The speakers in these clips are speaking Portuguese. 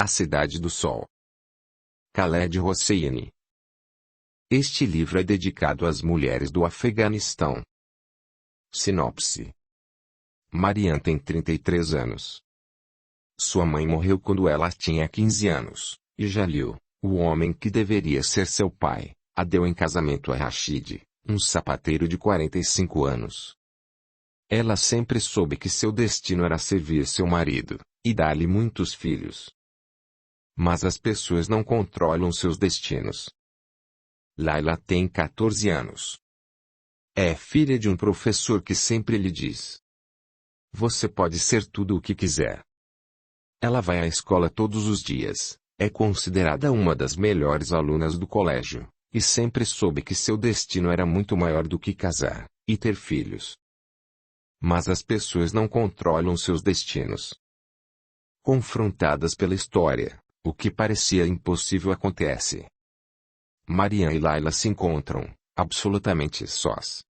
A Cidade do Sol. Khaled Hosseini. Este livro é dedicado às mulheres do Afeganistão. Sinopse. Marian tem 33 anos. Sua mãe morreu quando ela tinha 15 anos, e Jalil, o homem que deveria ser seu pai, a deu em casamento a Rashid, um sapateiro de 45 anos. Ela sempre soube que seu destino era servir seu marido, e dar-lhe muitos filhos. Mas as pessoas não controlam seus destinos. Laila tem 14 anos. É filha de um professor que sempre lhe diz: você pode ser tudo o que quiser. Ela vai à escola todos os dias, é considerada uma das melhores alunas do colégio, e sempre soube que seu destino era muito maior do que casar e ter filhos. Mas as pessoas não controlam seus destinos. Confrontadas pela história, o que parecia impossível acontece. Marian e Laila se encontram, absolutamente sós.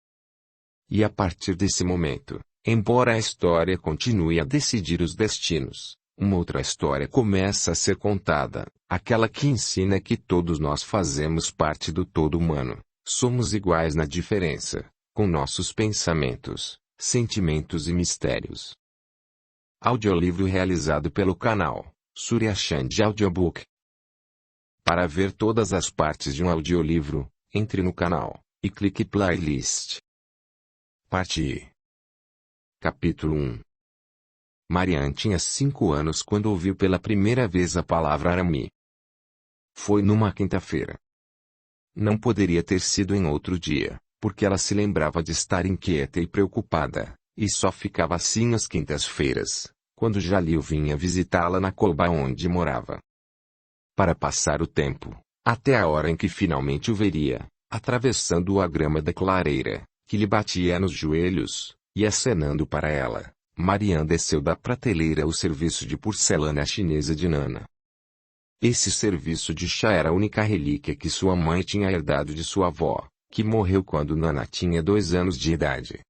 E a partir desse momento, embora a história continue a decidir os destinos, uma outra história começa a ser contada, aquela que ensina que todos nós fazemos parte do todo humano, somos iguais na diferença, com nossos pensamentos, sentimentos e mistérios. Audiolivro realizado pelo canal Surya Chand Audiobook. Para ver todas as partes de um audiolivro, entre no canal e clique Playlist. Parte I. Capítulo 1. Marian tinha 5 anos quando ouviu pela primeira vez a palavra Arami. Foi numa quinta-feira. Não poderia ter sido em outro dia, porque ela se lembrava de estar inquieta e preocupada, e só ficava assim às quintas-feiras, quando Jalil vinha visitá-la na colba onde morava. Para passar o tempo, até a hora em que finalmente o veria, atravessando a grama da clareira, que lhe batia nos joelhos, e acenando para ela, Marian desceu da prateleira o serviço de porcelana chinesa de Nana. Esse serviço de chá era a única relíquia que sua mãe tinha herdado de sua avó, que morreu quando Nana tinha 2 anos de idade.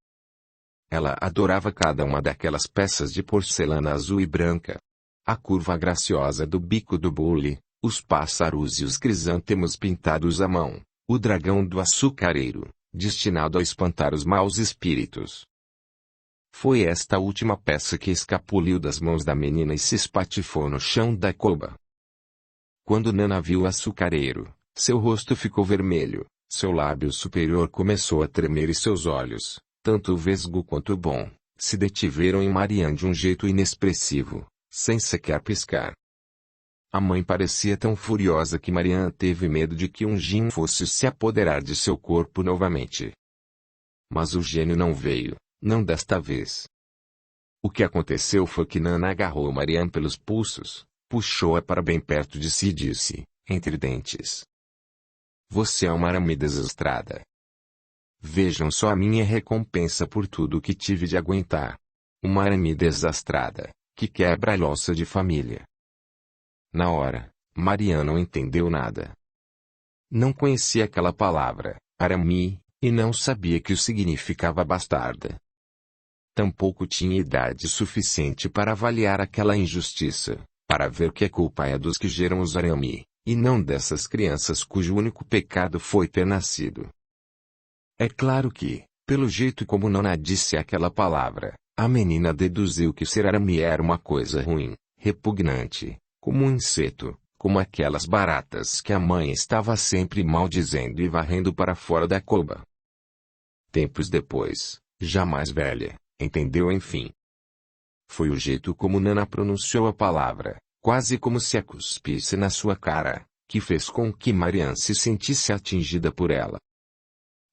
Ela adorava cada uma daquelas peças de porcelana azul e branca. A curva graciosa do bico do bule, os pássaros e os crisântemos pintados à mão, o dragão do açucareiro, destinado a espantar os maus espíritos. Foi esta última peça que escapuliu das mãos da menina e se espatifou no chão da colba. Quando Nana viu o açucareiro, seu rosto ficou vermelho, seu lábio superior começou a tremer e seus olhos, tanto o vesgo quanto o bom, se detiveram em Marian de um jeito inexpressivo, sem sequer piscar. A mãe parecia tão furiosa que Marian teve medo de que um jin fosse se apoderar de seu corpo novamente. Mas o gênio não veio, não desta vez. O que aconteceu foi que Nana agarrou Marian pelos pulsos, puxou-a para bem perto de si e disse, entre dentes: você é uma arame desastrada. Vejam só a minha recompensa por tudo o que tive de aguentar. Uma arame desastrada, que quebra a louça de família. Na hora, Marian não entendeu nada. Não conhecia aquela palavra, arami, e não sabia que o significava bastarda. Tampouco tinha idade suficiente para avaliar aquela injustiça, para ver que a culpa é dos que geram os arami, e não dessas crianças cujo único pecado foi ter nascido. É claro que, pelo jeito como Nana disse aquela palavra, a menina deduziu que ser arame era uma coisa ruim, repugnante, como um inseto, como aquelas baratas que a mãe estava sempre maldizendo e varrendo para fora da colba. Tempos depois, já mais velha, entendeu enfim. Foi o jeito como Nana pronunciou a palavra, quase como se a cuspisse na sua cara, que fez com que Marian se sentisse atingida por ela.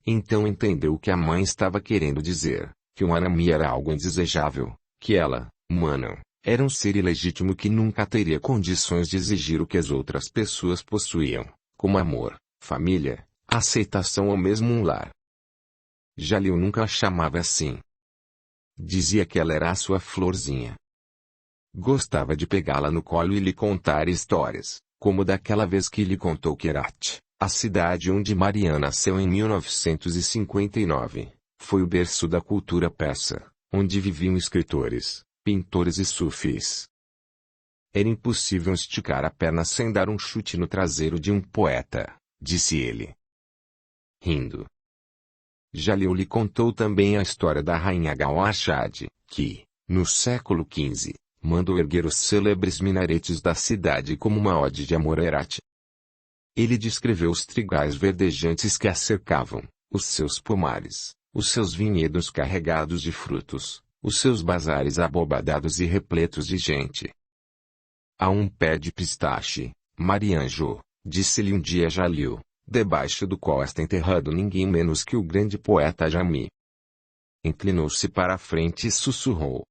Então entendeu o que a mãe estava querendo dizer, que um arame era algo indesejável, que ela, humana, era um ser ilegítimo que nunca teria condições de exigir o que as outras pessoas possuíam, como amor, família, aceitação ou mesmo um lar. Jalil nunca a chamava assim. Dizia que ela era a sua florzinha. Gostava de pegá-la no colo e lhe contar histórias, como daquela vez que lhe contou que Herat, a cidade onde Marian nasceu em 1959, foi o berço da cultura persa, onde viviam escritores, pintores e sufis. Era impossível esticar a perna sem dar um chute no traseiro de um poeta, disse ele, rindo. Jalil lhe contou também a história da rainha Gawashad, que, no século XV, mandou erguer os célebres minaretes da cidade como uma ode de amor a Herat. Ele descreveu os trigais verdejantes que a cercavam, os seus pomares, os seus vinhedos carregados de frutos, os seus bazares abobadados e repletos de gente. Há um pé de pistache, Marianjo, disse-lhe um dia Jalil, debaixo do qual está enterrado ninguém menos que o grande poeta Jami. Inclinou-se para a frente e sussurrou.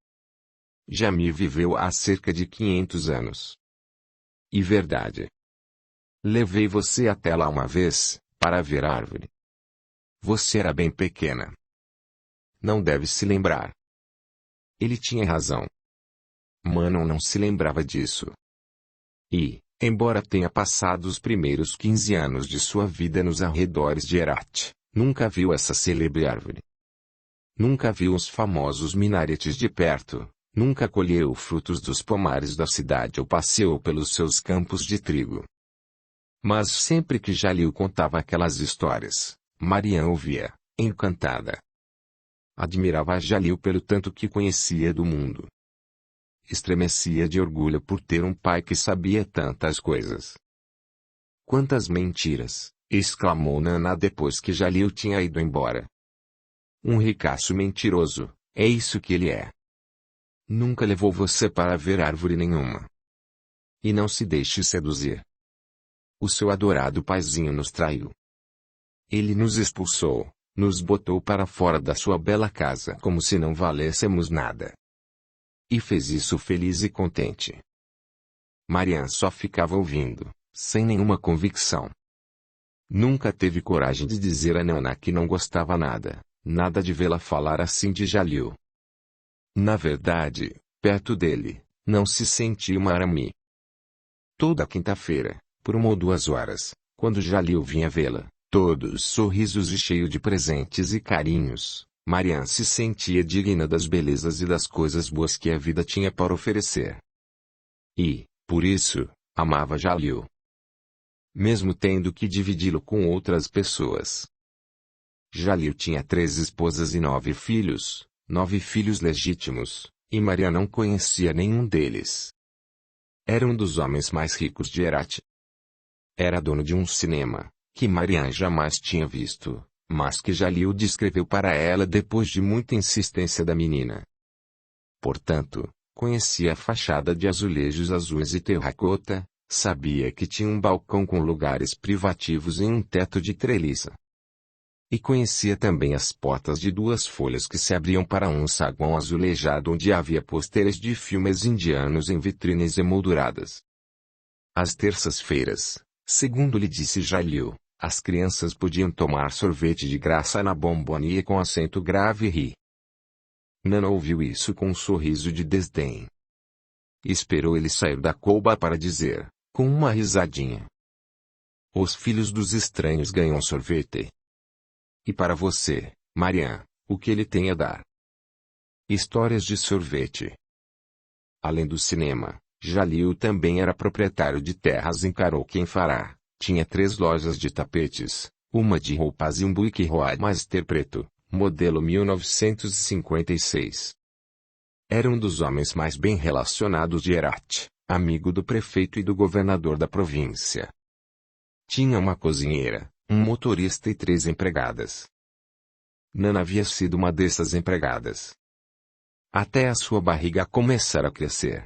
Jami viveu há cerca de 500 anos. E verdade. Levei você até lá uma vez, para ver a árvore. Você era bem pequena. Não deve se lembrar. Ele tinha razão. Manon não se lembrava disso. E, embora tenha passado os primeiros 15 anos de sua vida nos arredores de Herat, nunca viu essa célebre árvore. Nunca viu os famosos minaretes de perto, nunca colheu frutos dos pomares da cidade ou passeou pelos seus campos de trigo. Mas sempre que Jalil contava aquelas histórias, Marian ouvia, encantada. Admirava Jalil pelo tanto que conhecia do mundo. Estremecia de orgulho por ter um pai que sabia tantas coisas. Quantas mentiras, exclamou Nana depois que Jalil tinha ido embora. Um ricaço mentiroso, é isso que ele é. Nunca levou você para ver árvore nenhuma. E não se deixe seduzir. O seu adorado paizinho nos traiu. Ele nos expulsou, nos botou para fora da sua bela casa como se não valêssemos nada. E fez isso feliz e contente. Marian só ficava ouvindo, sem nenhuma convicção. Nunca teve coragem de dizer a Nana que não gostava nada de vê-la falar assim de Jalil. Na verdade, perto dele, não se sentia uma arami. Toda quinta-feira, por 1 ou 2 horas, quando Jalil vinha vê-la, todos sorrisos e cheio de presentes e carinhos, Marian se sentia digna das belezas e das coisas boas que a vida tinha para oferecer. E, por isso, amava Jalil. Mesmo tendo que dividi-lo com outras pessoas. Jalil tinha 3 esposas e 9 filhos, 9 filhos legítimos, e Marian não conhecia nenhum deles. Era um dos homens mais ricos de Herat. Era dono de um cinema, que Marian jamais tinha visto, mas que Jalil descreveu para ela depois de muita insistência da menina. Portanto, conhecia a fachada de azulejos azuis e terracota, sabia que tinha um balcão com lugares privativos e um teto de treliça. E conhecia também as portas de 2 folhas que se abriam para um saguão azulejado onde havia pôsteres de filmes indianos em vitrines emolduradas. Às terças-feiras, segundo lhe disse Jalil, as crianças podiam tomar sorvete de graça na Bombonie com acento grave e rir. Nana ouviu isso com um sorriso de desdém. Esperou ele sair da colba para dizer, com uma risadinha. Os filhos dos estranhos ganham sorvete. E para você, Marian, o que ele tem a dar? Histórias de sorvete. Além do cinema, Jalil também era proprietário de terras em Caroquém-Fará, tinha 3 lojas de tapetes, uma de roupas e um buíque Road Master preto, modelo 1956. Era um dos homens mais bem relacionados de Herat, amigo do prefeito e do governador da província. Tinha uma cozinheira, um motorista e 3 empregadas. Nana havia sido uma dessas empregadas. Até a sua barriga começar a crescer.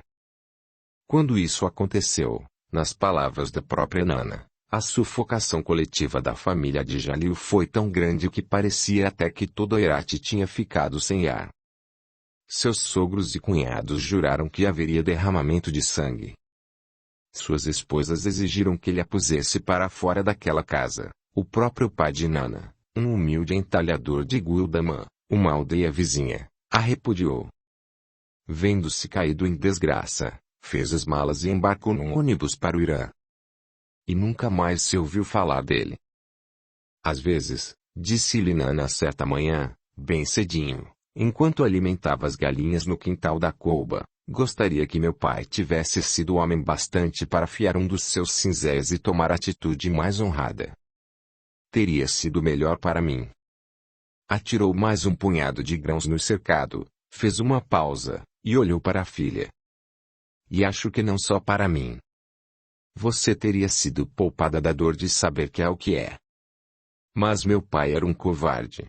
Quando isso aconteceu, nas palavras da própria Nana, a sufocação coletiva da família de Jalil foi tão grande que parecia até que todo Herat tinha ficado sem ar. Seus sogros e cunhados juraram que haveria derramamento de sangue. Suas esposas exigiram que ele a pusesse para fora daquela casa. O próprio pai de Nana, um humilde entalhador de Guildamã, uma aldeia vizinha, a repudiou. Vendo-se caído em desgraça, fez as malas e embarcou num ônibus para o Irã. E nunca mais se ouviu falar dele. Às vezes, disse-lhe Nana certa manhã, bem cedinho, enquanto alimentava as galinhas no quintal da colba, Gostaria que meu pai tivesse sido homem bastante para afiar um dos seus cinzéis e tomar atitude mais honrada. Teria sido melhor para mim. Atirou mais um punhado de grãos no cercado, fez uma pausa, e olhou para a filha. E acho que não só para mim. Você teria sido poupada da dor de saber que é o que é. Mas meu pai era um covarde.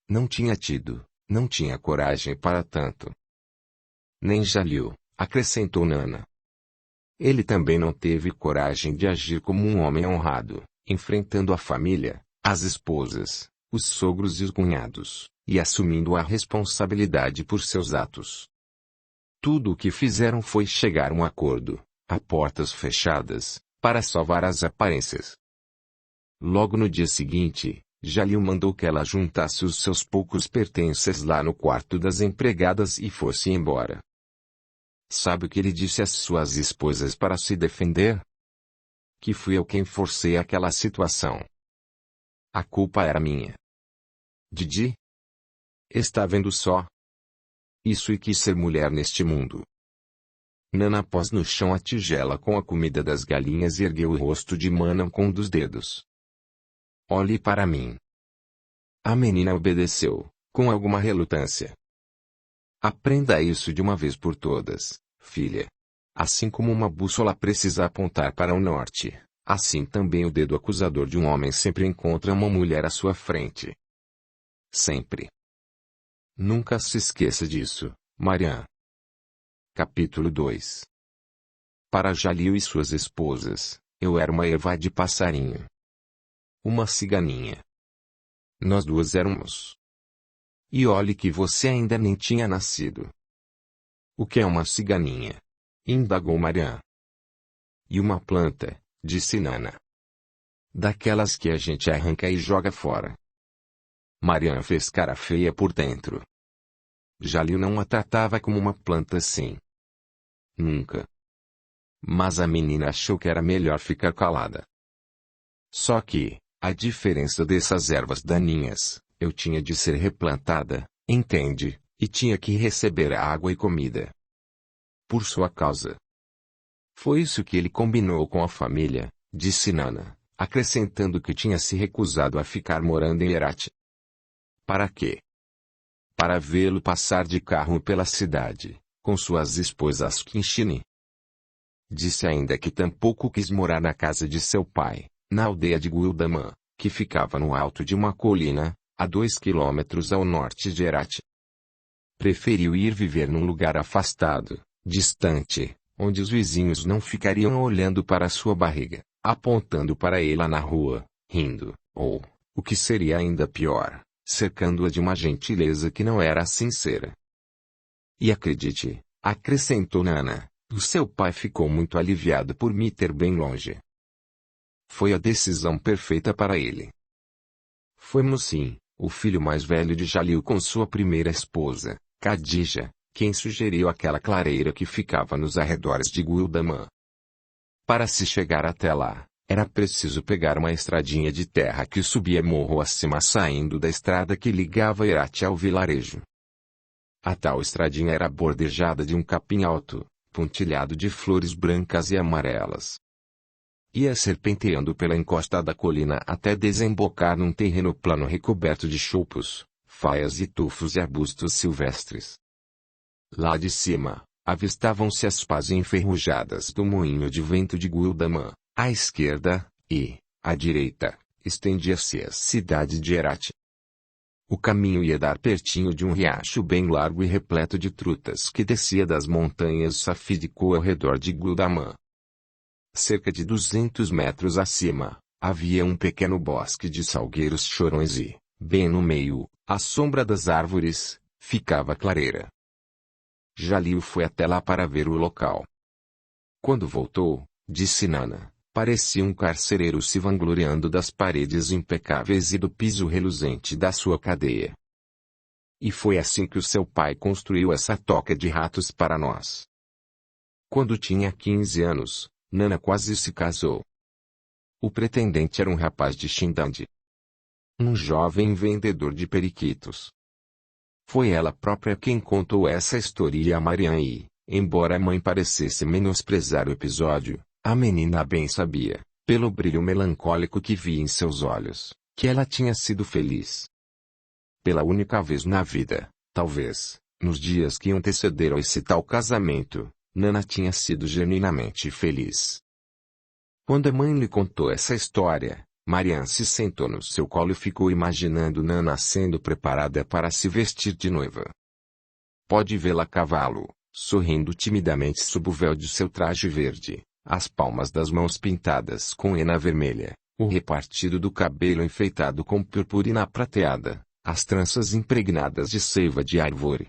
Não tinha coragem para tanto. Nem Jalil, acrescentou Nana. Ele também não teve coragem de agir como um homem honrado, enfrentando a família, as esposas, os sogros e os cunhados, e assumindo a responsabilidade por seus atos. Tudo o que fizeram foi chegar a um acordo, a portas fechadas, para salvar as aparências. Logo no dia seguinte, Jalil mandou que ela juntasse os seus poucos pertences lá no quarto das empregadas e fosse embora. Sabe o que ele disse às suas esposas para se defender? Que fui eu quem forcei aquela situação. A culpa era minha. Didi? Está vendo só? Isso e quis ser mulher neste mundo. Nana pôs no chão a tigela com a comida das galinhas e ergueu o rosto de Manan com um dos dedos. Olhe para mim. A menina obedeceu, com alguma relutância. Aprenda isso de uma vez por todas, filha. Assim como uma bússola precisa apontar para o norte, assim também o dedo acusador de um homem sempre encontra uma mulher à sua frente. Sempre. Nunca se esqueça disso, Marian. Capítulo 2. Para Jalil e suas esposas, eu era uma erva de passarinho. Uma ciganinha. Nós duas éramos. E olhe que você ainda nem tinha nascido. O que é uma ciganinha? Indagou Marian. E uma planta, disse Nana. Daquelas que a gente arranca e joga fora. Marian fez cara feia por dentro. Jalil não a tratava como uma planta assim. Nunca. Mas a menina achou que era melhor ficar calada. Só que, a diferença dessas ervas daninhas, eu tinha de ser replantada, entende, e tinha que receber água e comida. Por sua causa. Foi isso que ele combinou com a família, disse Nana, acrescentando que tinha se recusado a ficar morando em Herat. Para quê? Para vê-lo passar de carro pela cidade, com suas esposas Kinshini. Disse ainda que tampouco quis morar na casa de seu pai, na aldeia de Guildamã, que ficava no alto de uma colina, a 2 quilômetros ao norte de Herat. Preferiu ir viver num lugar afastado, distante, onde os vizinhos não ficariam olhando para sua barriga, apontando para ela na rua, rindo, ou, o que seria ainda pior, cercando-a de uma gentileza que não era sincera. E acredite, acrescentou Nana, o seu pai ficou muito aliviado por me ter bem longe. Foi a decisão perfeita para ele. Foi Musim, o filho mais velho de Jalil com sua primeira esposa, Khadija, quem sugeriu aquela clareira que ficava nos arredores de Guildamã. Para se chegar até lá, era preciso pegar uma estradinha de terra que subia morro acima saindo da estrada que ligava Herat ao vilarejo. A tal estradinha era bordejada de um capim alto, pontilhado de flores brancas e amarelas. Ia serpenteando pela encosta da colina até desembocar num terreno plano recoberto de choupos, faias e tufos e arbustos silvestres. Lá de cima, avistavam-se as pás enferrujadas do moinho de vento de Guildamã, à esquerda, e, à direita, estendia-se a cidade de Herat. O caminho ia dar pertinho de um riacho bem largo e repleto de trutas que descia das montanhas Safidiko ao redor de Guildamã. Cerca de 200 metros acima, havia um pequeno bosque de salgueiros chorões e, bem no meio, à sombra das árvores, ficava a clareira. Jalil foi até lá para ver o local. Quando voltou, disse Nana, parecia um carcereiro se vangloriando das paredes impecáveis e do piso reluzente da sua cadeia. E foi assim que o seu pai construiu essa toca de ratos para nós. Quando tinha 15 anos, Nana quase se casou. O pretendente era um rapaz de Xindande. Um jovem vendedor de periquitos. Foi ela própria quem contou essa história a Marian e, Embora a mãe parecesse menosprezar o episódio, a menina bem sabia, pelo brilho melancólico que via em seus olhos, que ela tinha sido feliz. Pela única vez na vida, talvez, nos dias que antecederam esse tal casamento, Nana tinha sido genuinamente feliz. Quando a mãe lhe contou essa história, Marianne se sentou no seu colo e ficou imaginando Nana sendo preparada para se vestir de noiva. Pode vê-la a cavalo, sorrindo timidamente sob o véu de seu traje verde, as palmas das mãos pintadas com henna vermelha, o repartido do cabelo enfeitado com purpurina prateada, as tranças impregnadas de seiva de árvore.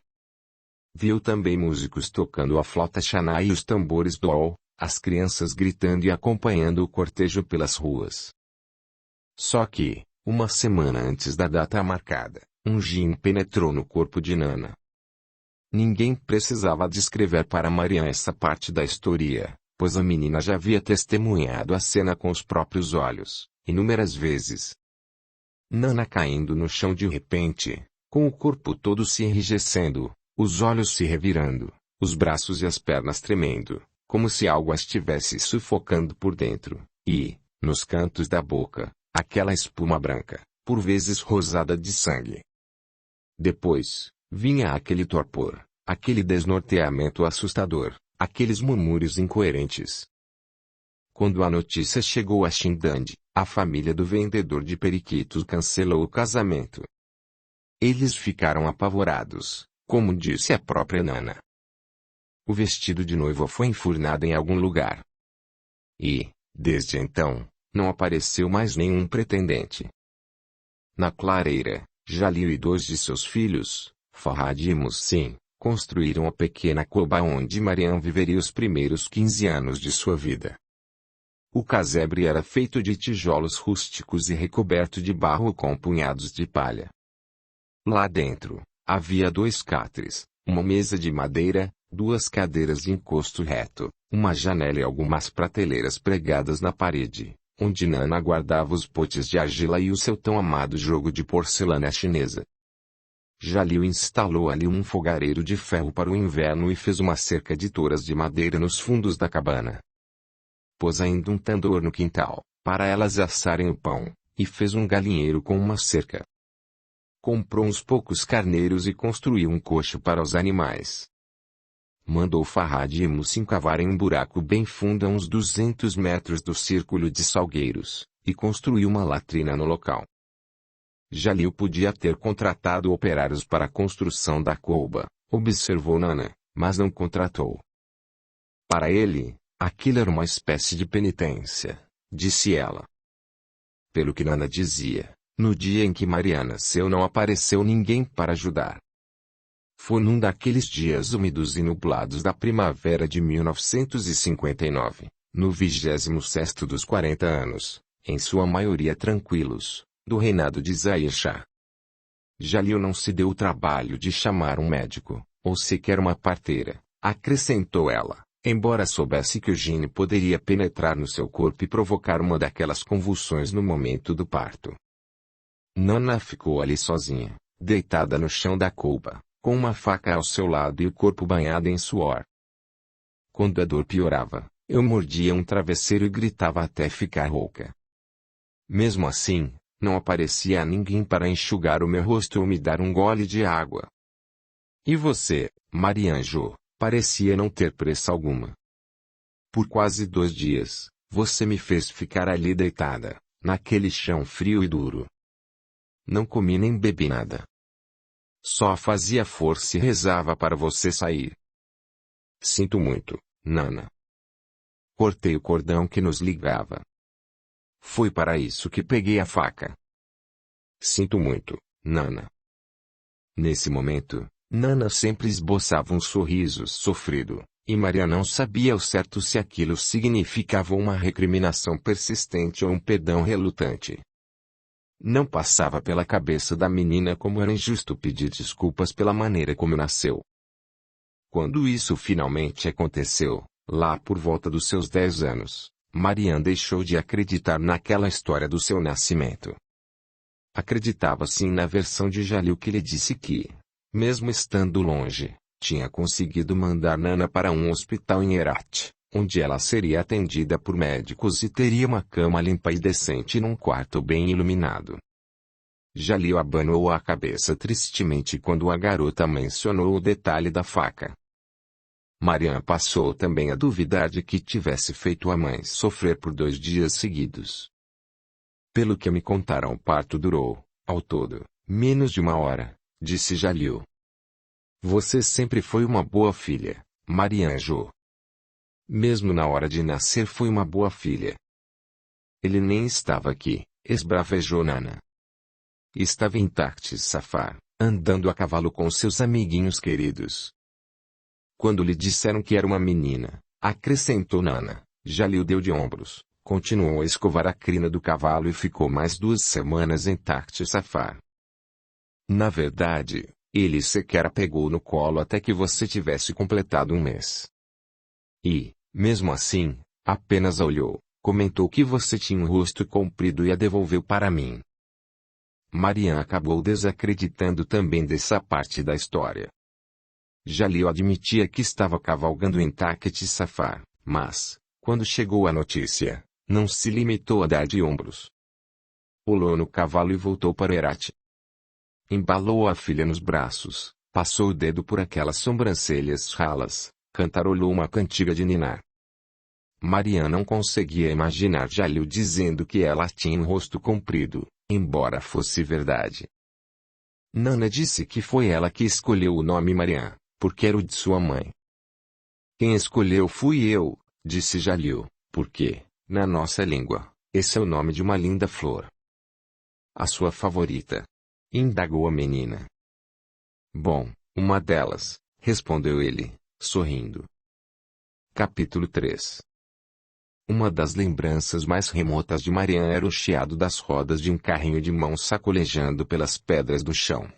Viu também músicos tocando a flauta Xaná e os tambores Dol, as crianças gritando e acompanhando o cortejo pelas ruas. Só que, uma semana antes da data marcada, um djinn penetrou no corpo de Nana. Ninguém precisava descrever para Marianne essa parte da história, pois a menina já havia testemunhado a cena com os próprios olhos, inúmeras vezes. Nana caindo no chão de repente, com o corpo todo se enrijecendo, os olhos se revirando, os braços e as pernas tremendo, como se algo a estivesse sufocando por dentro, e, nos cantos da boca, aquela espuma branca, por vezes rosada de sangue. Depois, vinha aquele torpor, aquele desnorteamento assustador, aqueles murmúrios incoerentes. Quando a notícia chegou a Xindande, a família do vendedor de periquitos cancelou o casamento. Eles ficaram apavorados, como disse a própria Nana. O vestido de noiva foi enfurnado em algum lugar. E, desde então, não apareceu mais nenhum pretendente. Na clareira, Jalil e 2 de seus filhos, Farhad e Muhsin, construíram a pequena coba onde Marianne viveria os primeiros 15 anos de sua vida. O casebre era feito de tijolos rústicos e recoberto de barro com punhados de palha. Lá dentro, havia 2 catres, uma mesa de madeira, 2 cadeiras de encosto reto, uma janela e algumas prateleiras pregadas na parede, onde Nana guardava os potes de argila e o seu tão amado jogo de porcelana chinesa. Jalil instalou ali um fogareiro de ferro para o inverno e fez uma cerca de toras de madeira nos fundos da cabana. Pôs ainda um tandoor no quintal, para elas assarem o pão, e fez um galinheiro com uma cerca. Comprou uns poucos carneiros e construiu um coxo para os animais. Mandou Farhad e Muhsin cavarem um buraco bem fundo a uns 200 metros do círculo de salgueiros, e construiu uma latrina no local. Jalil podia ter contratado operários para a construção da coba, observou Nana, mas não contratou. Para ele, aquilo era uma espécie de penitência, disse ela. Pelo que Nana dizia, no dia em que Marianne nasceu não apareceu ninguém para ajudar. Foi num daqueles dias úmidos e nublados da primavera de 1959, no 26º dos 40 anos, em sua maioria tranquilos, do reinado de Zahir Shah. Jalil não se deu o trabalho de chamar um médico, ou sequer uma parteira, acrescentou ela, embora soubesse que o djinn poderia penetrar no seu corpo e provocar uma daquelas convulsões no momento do parto. Nana ficou ali sozinha, deitada no chão da coba, com uma faca ao seu lado e o corpo banhado em suor. Quando a dor piorava, eu mordia um travesseiro e gritava até ficar rouca. Mesmo assim, não aparecia ninguém para enxugar o meu rosto ou me dar um gole de água. E você, Marianne, parecia não ter pressa alguma. Por quase 2 dias, você me fez ficar ali deitada, naquele chão frio e duro. Não comi nem bebi nada. Só fazia força e rezava para você sair. Sinto muito, Nana. Cortei o cordão que nos ligava. Foi para isso que peguei a faca. Sinto muito, Nana. Nesse momento, Nana sempre esboçava um sorriso sofrido, e Maria não sabia ao certo se aquilo significava uma recriminação persistente ou um perdão relutante. Não passava pela cabeça da menina como era injusto pedir desculpas pela maneira como nasceu. Quando isso finalmente aconteceu, lá por volta dos seus 10 anos, Marianne deixou de acreditar naquela história do seu nascimento. Acreditava sim na versão de Jalil que lhe disse que, mesmo estando longe, tinha conseguido mandar Nana para um hospital em Herat, onde ela seria atendida por médicos e teria uma cama limpa e decente num quarto bem iluminado. Jalil abanou a cabeça tristemente quando a garota mencionou o detalhe da faca. Mariam passou também a duvidar de que tivesse feito a mãe sofrer por 2 dias seguidos. Pelo que me contaram, o parto durou, ao todo, menos de 1 hora, disse Jalil. Você sempre foi uma boa filha, Marianjo. Mesmo na hora de nascer foi uma boa filha. Ele nem estava aqui, esbravejou Nana. Estava em Takht Safar, andando a cavalo com seus amiguinhos queridos. Quando lhe disseram que era uma menina, acrescentou Nana, Jalil deu de ombros, continuou a escovar a crina do cavalo e ficou mais 2 semanas em Takht Safar. Na verdade, ele sequer a pegou no colo até que você tivesse completado 1 mês. E, mesmo assim, apenas a olhou, comentou que você tinha um rosto comprido e a devolveu para mim. Mariam acabou desacreditando também dessa parte da história. Jalil admitia que estava cavalgando em Takht Safar, mas, quando chegou a notícia, não se limitou a dar de ombros. Pulou no cavalo e voltou para Herat. Embalou a filha nos braços, passou o dedo por aquelas sobrancelhas ralas, cantarolou uma cantiga de ninar. Mariam não conseguia imaginar Jalil dizendo que ela tinha um rosto comprido, embora fosse verdade. Nana disse que foi ela que escolheu o nome Mariam, porque era o de sua mãe. Quem escolheu fui eu, disse Jalil, porque, na nossa língua, esse é o nome de uma linda flor. A sua favorita? Indagou a menina. Bom, uma delas, respondeu ele, sorrindo. Capítulo 3. Uma das lembranças mais remotas de Mariam era o chiado das rodas de um carrinho de mão sacolejando pelas pedras do chão.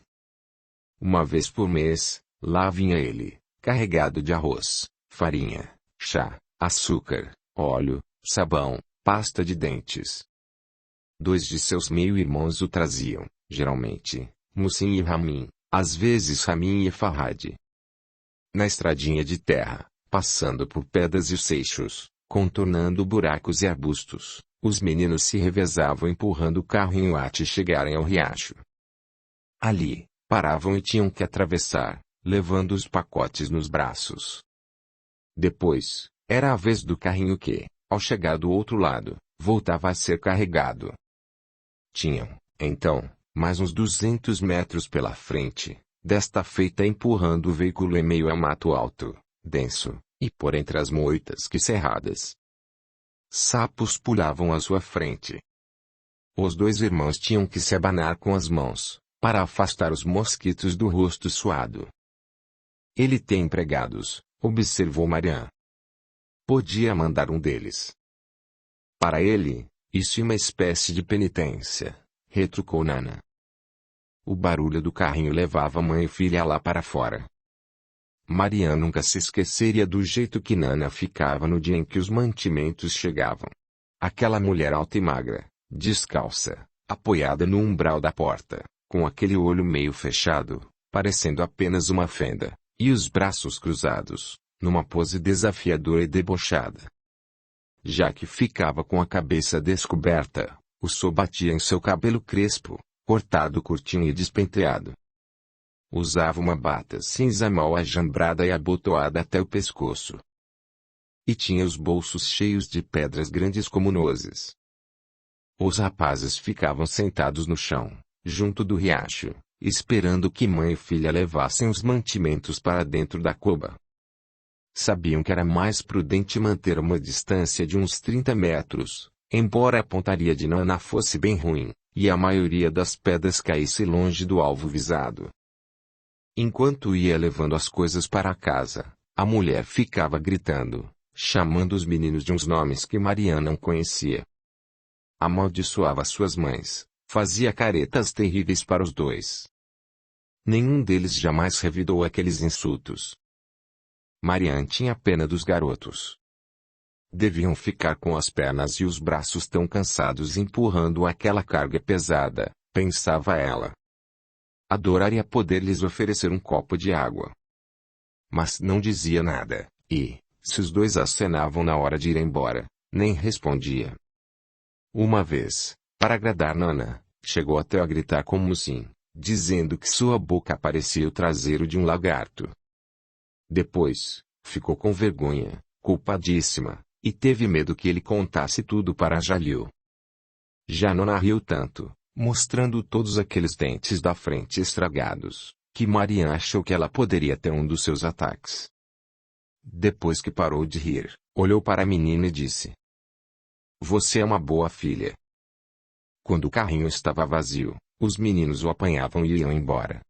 Uma vez por mês, lá vinha ele, carregado de arroz, farinha, chá, açúcar, óleo, sabão, pasta de dentes. 2 de seus meio-irmãos o traziam, geralmente, Musim e Ramin, às vezes Ramin e Farhad. Na estradinha de terra, passando por pedras e seixos, contornando buracos e arbustos, os meninos se revezavam empurrando o carrinho até chegarem ao riacho. Ali, paravam e tinham que atravessar, levando os pacotes nos braços. Depois, era a vez do carrinho que, ao chegar do outro lado, voltava a ser carregado. Tinham, então, mais uns 200 metros pela frente, desta feita empurrando o veículo em meio a mato alto, denso, e por entre as moitas que cerradas. Sapos pulavam à sua frente. Os 2 irmãos tinham que se abanar com as mãos, para afastar os mosquitos do rosto suado. Ele tem empregados, observou Mariam. Podia mandar um deles. Para ele, isso é uma espécie de penitência, retrucou Nana. O barulho do carrinho levava mãe e filha lá para fora. Mariam nunca se esqueceria do jeito que Nana ficava no dia em que os mantimentos chegavam. Aquela mulher alta e magra, descalça, apoiada no umbral da porta, com aquele olho meio fechado, parecendo apenas uma fenda, e os braços cruzados, numa pose desafiadora e debochada. Já que ficava com a cabeça descoberta, o sol batia em seu cabelo crespo, cortado curtinho e despenteado. Usava uma bata cinza mal ajambrada e abotoada até o pescoço. E tinha os bolsos cheios de pedras grandes como nozes. Os rapazes ficavam sentados no chão, junto do riacho, esperando que mãe e filha levassem os mantimentos para dentro da cuba. Sabiam que era mais prudente manter uma distância de uns 30 metros, embora a pontaria de Nana fosse bem ruim, e a maioria das pedras caísse longe do alvo visado. Enquanto ia levando as coisas para casa, a mulher ficava gritando, chamando os meninos de uns nomes que Mariam não conhecia. Amaldiçoava suas mães, fazia caretas terríveis para os 2. Nenhum deles jamais revidou aqueles insultos. Mariam tinha pena dos garotos. Deviam ficar com as pernas e os braços tão cansados empurrando aquela carga pesada, pensava ela. Adoraria poder lhes oferecer um copo de água. mas não dizia nada, e, se os dois acenavam na hora de ir embora, nem respondia. Uma vez, para agradar Nana, chegou até a gritar com Musim, dizendo que sua boca parecia o traseiro de um lagarto. Depois, ficou com vergonha, culpadíssima, e teve medo que ele contasse tudo para Jalil. Já Nana riu tanto, mostrando todos aqueles dentes da frente estragados, que Mariam achou que ela poderia ter um dos seus ataques. Depois que parou de rir, olhou para a menina e disse: "Você é uma boa filha." Quando o carrinho estava vazio, os meninos o apanhavam e iam embora.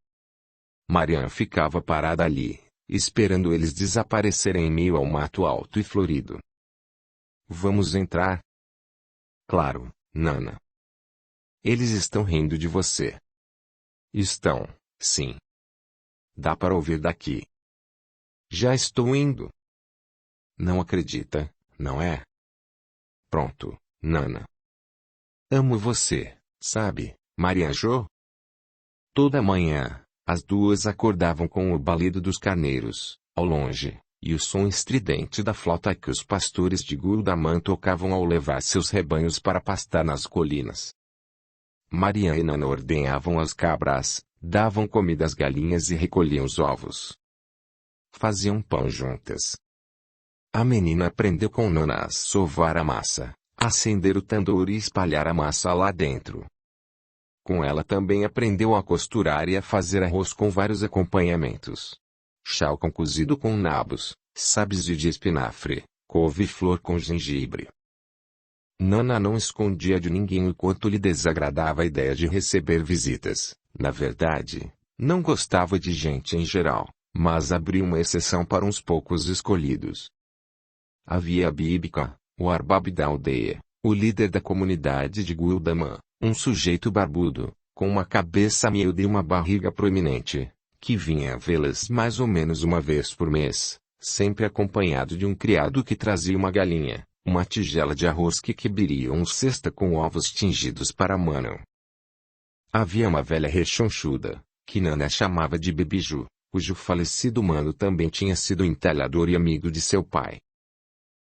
Mariam ficava parada ali, esperando eles desaparecerem em meio ao mato alto e florido. "Vamos entrar?" "Claro, Nana." "Eles estão rindo de você." "Estão, sim. Dá para ouvir daqui." "Já estou indo." "Não acredita, não é?" "Pronto, Nana. Amo você, sabe, Marianjo?" Toda manhã, as duas acordavam com o balido dos carneiros, ao longe, e o som estridente da flauta que os pastores de Guldaman tocavam ao levar seus rebanhos para pastar nas colinas. Mariam e Nana ordenhavam as cabras, davam comida às galinhas e recolhiam os ovos. Faziam pão juntas. A menina aprendeu com Nana a sovar a massa, acender o tandoor e espalhar a massa lá dentro. Com ela também aprendeu a costurar e a fazer arroz com vários acompanhamentos. Chalcão cozido com nabos, sabzi de espinafre, couve-flor com gengibre. Nana não escondia de ninguém o quanto lhe desagradava a ideia de receber visitas. Na verdade, não gostava de gente em geral, mas abriu uma exceção para uns poucos escolhidos. Havia a Bíbica, o arbab da aldeia, o líder da comunidade de Guldaman, um sujeito barbudo, com uma cabeça miúda e uma barriga proeminente, que vinha vê-las mais ou menos uma vez por mês, sempre acompanhado de um criado que trazia uma galinha, uma tigela de arroz que queberia um cesta com ovos tingidos para Manon. Havia uma velha rechonchuda, que Nana chamava de Bibiju, cujo falecido mano também tinha sido entalhador e amigo de seu pai.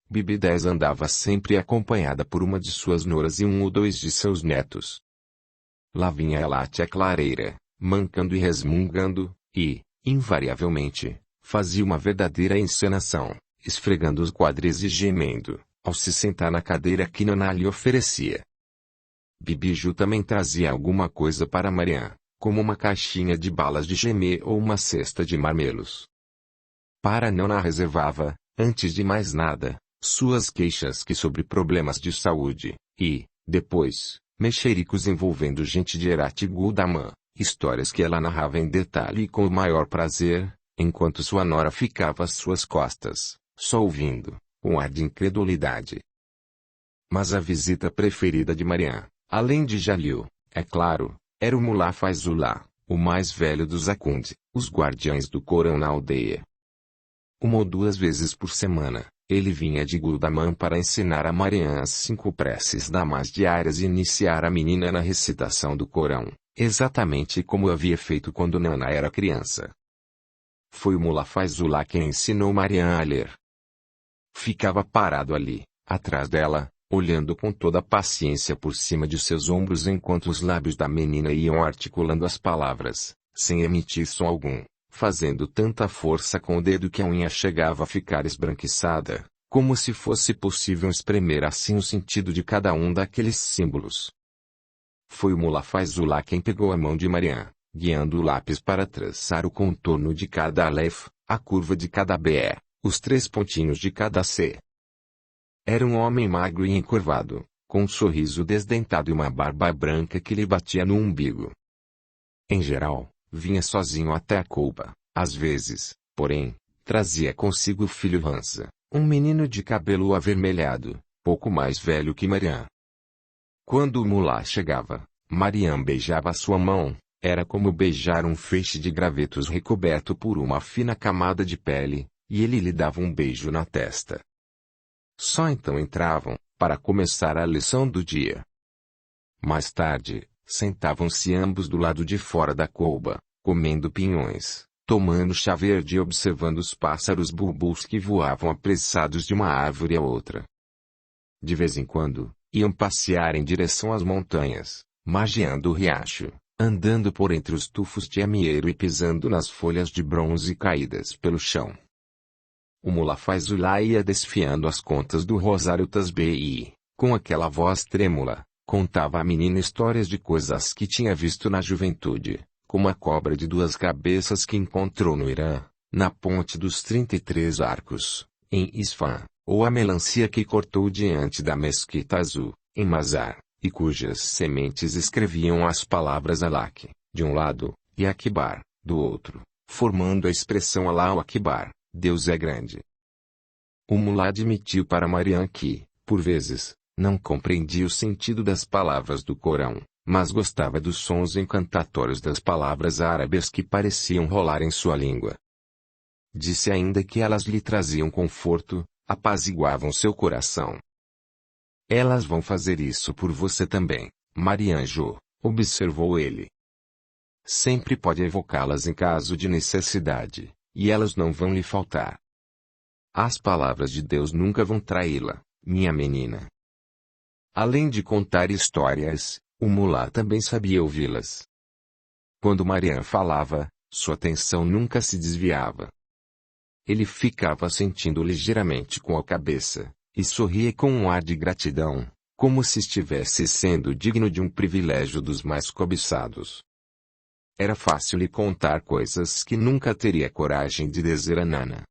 Bibi 10 andava sempre acompanhada por uma de suas noras e um ou dois de seus netos. Lá vinha ela a tia clareira, mancando e resmungando, e, invariavelmente, fazia uma verdadeira encenação, esfregando os quadris e gemendo, ao se sentar na cadeira que Nana lhe oferecia. Bibiju também trazia alguma coisa para Mariam, como uma caixinha de balas de gemê ou uma cesta de marmelos. Para Nana reservava, antes de mais nada, suas queixas sobre problemas de saúde, e, depois, mexericos envolvendo gente de Herat Guldaman, histórias que ela narrava em detalhe e com o maior prazer, enquanto sua nora ficava às suas costas, só ouvindo, com ar de incredulidade. Mas a visita preferida de Mariam, além de Jalil, é claro, era o Mullah Faizullah, o mais velho dos Akund, os guardiães do Corão na aldeia. Uma ou duas vezes por semana, ele vinha de Guldaman para ensinar a Mariam as 5 preces namaz diárias e iniciar a menina na recitação do Corão, exatamente como havia feito quando Nana era criança. Foi o Mullah Faizullah quem ensinou Mariam a ler. Ficava parado ali, atrás dela, olhando com toda a paciência por cima de seus ombros enquanto os lábios da menina iam articulando as palavras, sem emitir som algum, fazendo tanta força com o dedo que a unha chegava a ficar esbranquiçada, como se fosse possível espremer assim o sentido de cada um daqueles símbolos. Foi o Mullah Faizullah quem pegou a mão de Mariam, guiando o lápis para traçar o contorno de cada alef, a curva de cada be, os 3 pontinhos de cada c. Era um homem magro e encurvado, com um sorriso desdentado e uma barba branca que lhe batia no umbigo. Em geral, vinha sozinho até a coupa, às vezes, porém, trazia consigo o filho Hansa, um menino de cabelo avermelhado, pouco mais velho que Mariam. Quando o mulá chegava, Mariam beijava sua mão, era como beijar um feixe de gravetos recoberto por uma fina camada de pele, e ele lhe dava um beijo na testa. Só então entravam, para começar a lição do dia. Mais tarde, sentavam-se ambos do lado de fora da couba, comendo pinhões, tomando chá verde e observando os pássaros bulbuls que voavam apressados de uma árvore a outra. De vez em quando, iam passear em direção às montanhas, margeando o riacho, andando por entre os tufos de amieiro e pisando nas folhas de bronze caídas pelo chão. O Mullah Faizullah ia desfiando as contas do Rosário Tasbih e, com aquela voz trêmula, contava à menina histórias de coisas que tinha visto na juventude, como a cobra de 2 cabeças que encontrou no Irã, na ponte dos 33 arcos, em Isfahan, ou a melancia que cortou diante da Mesquita Azul, em Mazar, e cujas sementes escreviam as palavras Alak, de um lado, e Akbar, do outro, formando a expressão Allahu Akbar, Deus é grande. O mulá admitiu para Mariam que, por vezes, não compreendia o sentido das palavras do Corão, mas gostava dos sons encantatórios das palavras árabes que pareciam rolar em sua língua. Disse ainda que elas lhe traziam conforto, apaziguavam seu coração. Elas vão fazer isso por você também, Marianjo, observou ele. Sempre pode evocá-las em caso de necessidade, e elas não vão lhe faltar. As palavras de Deus nunca vão traí-la, minha menina. Além de contar histórias, o mulá também sabia ouvi-las. Quando Mariam falava, sua atenção nunca se desviava. Ele ficava sentindo ligeiramente com a cabeça, e sorria com um ar de gratidão, como se estivesse sendo digno de um privilégio dos mais cobiçados. Era fácil lhe contar coisas que nunca teria coragem de dizer a Nana.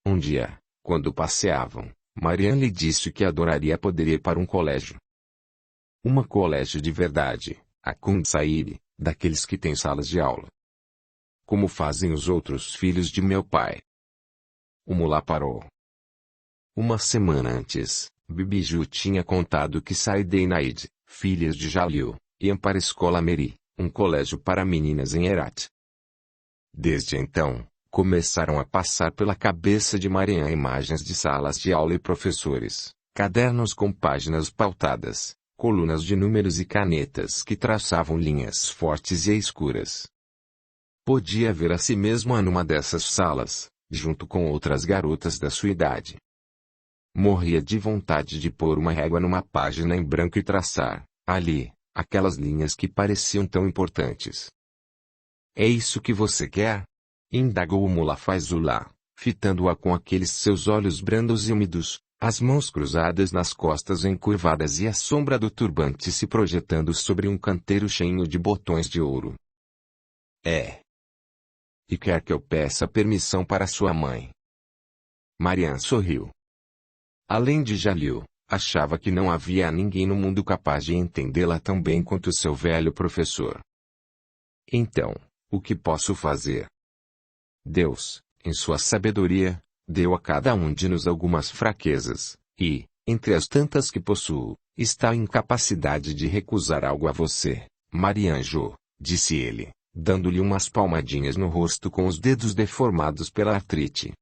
Um dia, quando passeavam, Mariam lhe disse que adoraria poder ir para um colégio. Um colégio de verdade, a Kund Saib, daqueles que têm salas de aula. Como fazem os outros filhos de meu pai. O mulá parou. Uma semana antes, Bibiju tinha contado que Said e Naid, filhas de Jalil, iam para a escola Meri, um colégio para meninas em Herat. Desde então, começaram a passar pela cabeça de Mariam imagens de salas de aula e professores, cadernos com páginas pautadas, colunas de números e canetas que traçavam linhas fortes e escuras. Podia ver a si mesma numa dessas salas, junto com outras garotas da sua idade. Morria de vontade de pôr uma régua numa página em branco e traçar, ali, aquelas linhas que pareciam tão importantes. É isso que você quer? Indagou o mulá Faizullah, fitando-a com aqueles seus olhos brandos e úmidos, as mãos cruzadas nas costas encurvadas e a sombra do turbante se projetando sobre um canteiro cheio de botões de ouro. É. E quer que eu peça permissão para sua mãe? Mariam sorriu. Além de Jalil, achava que não havia ninguém no mundo capaz de entendê-la tão bem quanto seu velho professor. Então, o que posso fazer? Deus, em sua sabedoria, deu a cada um de nós algumas fraquezas, e, entre as tantas que possuo, está a incapacidade de recusar algo a você, Marianjo, disse ele, dando-lhe umas palmadinhas no rosto com os dedos deformados pela artrite.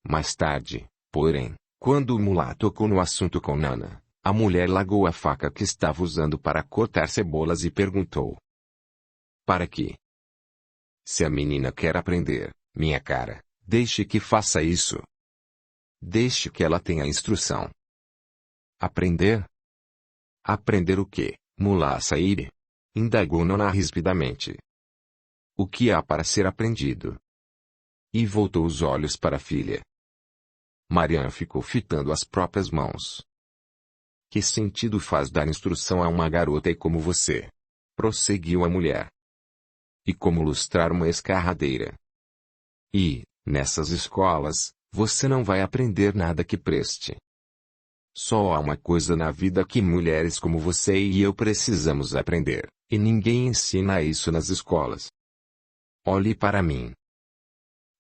Mais tarde, porém, quando o mulá tocou no assunto com Nana, a mulher largou a faca que estava usando para cortar cebolas e perguntou: Para quê? Se a menina quer aprender, minha cara, deixe que faça isso. Deixe que ela tenha instrução. Aprender? Aprender o quê, mulá Said? Indagou Nana rispidamente. O que há para ser aprendido? E voltou os olhos para a filha. Mariam ficou fitando as próprias mãos. Que sentido faz dar instrução a uma garota como você? Prosseguiu a mulher. E como lustrar uma escarradeira? E, nessas escolas, você não vai aprender nada que preste. Só há uma coisa na vida que mulheres como você e eu precisamos aprender, e ninguém ensina isso nas escolas. Olhe para mim.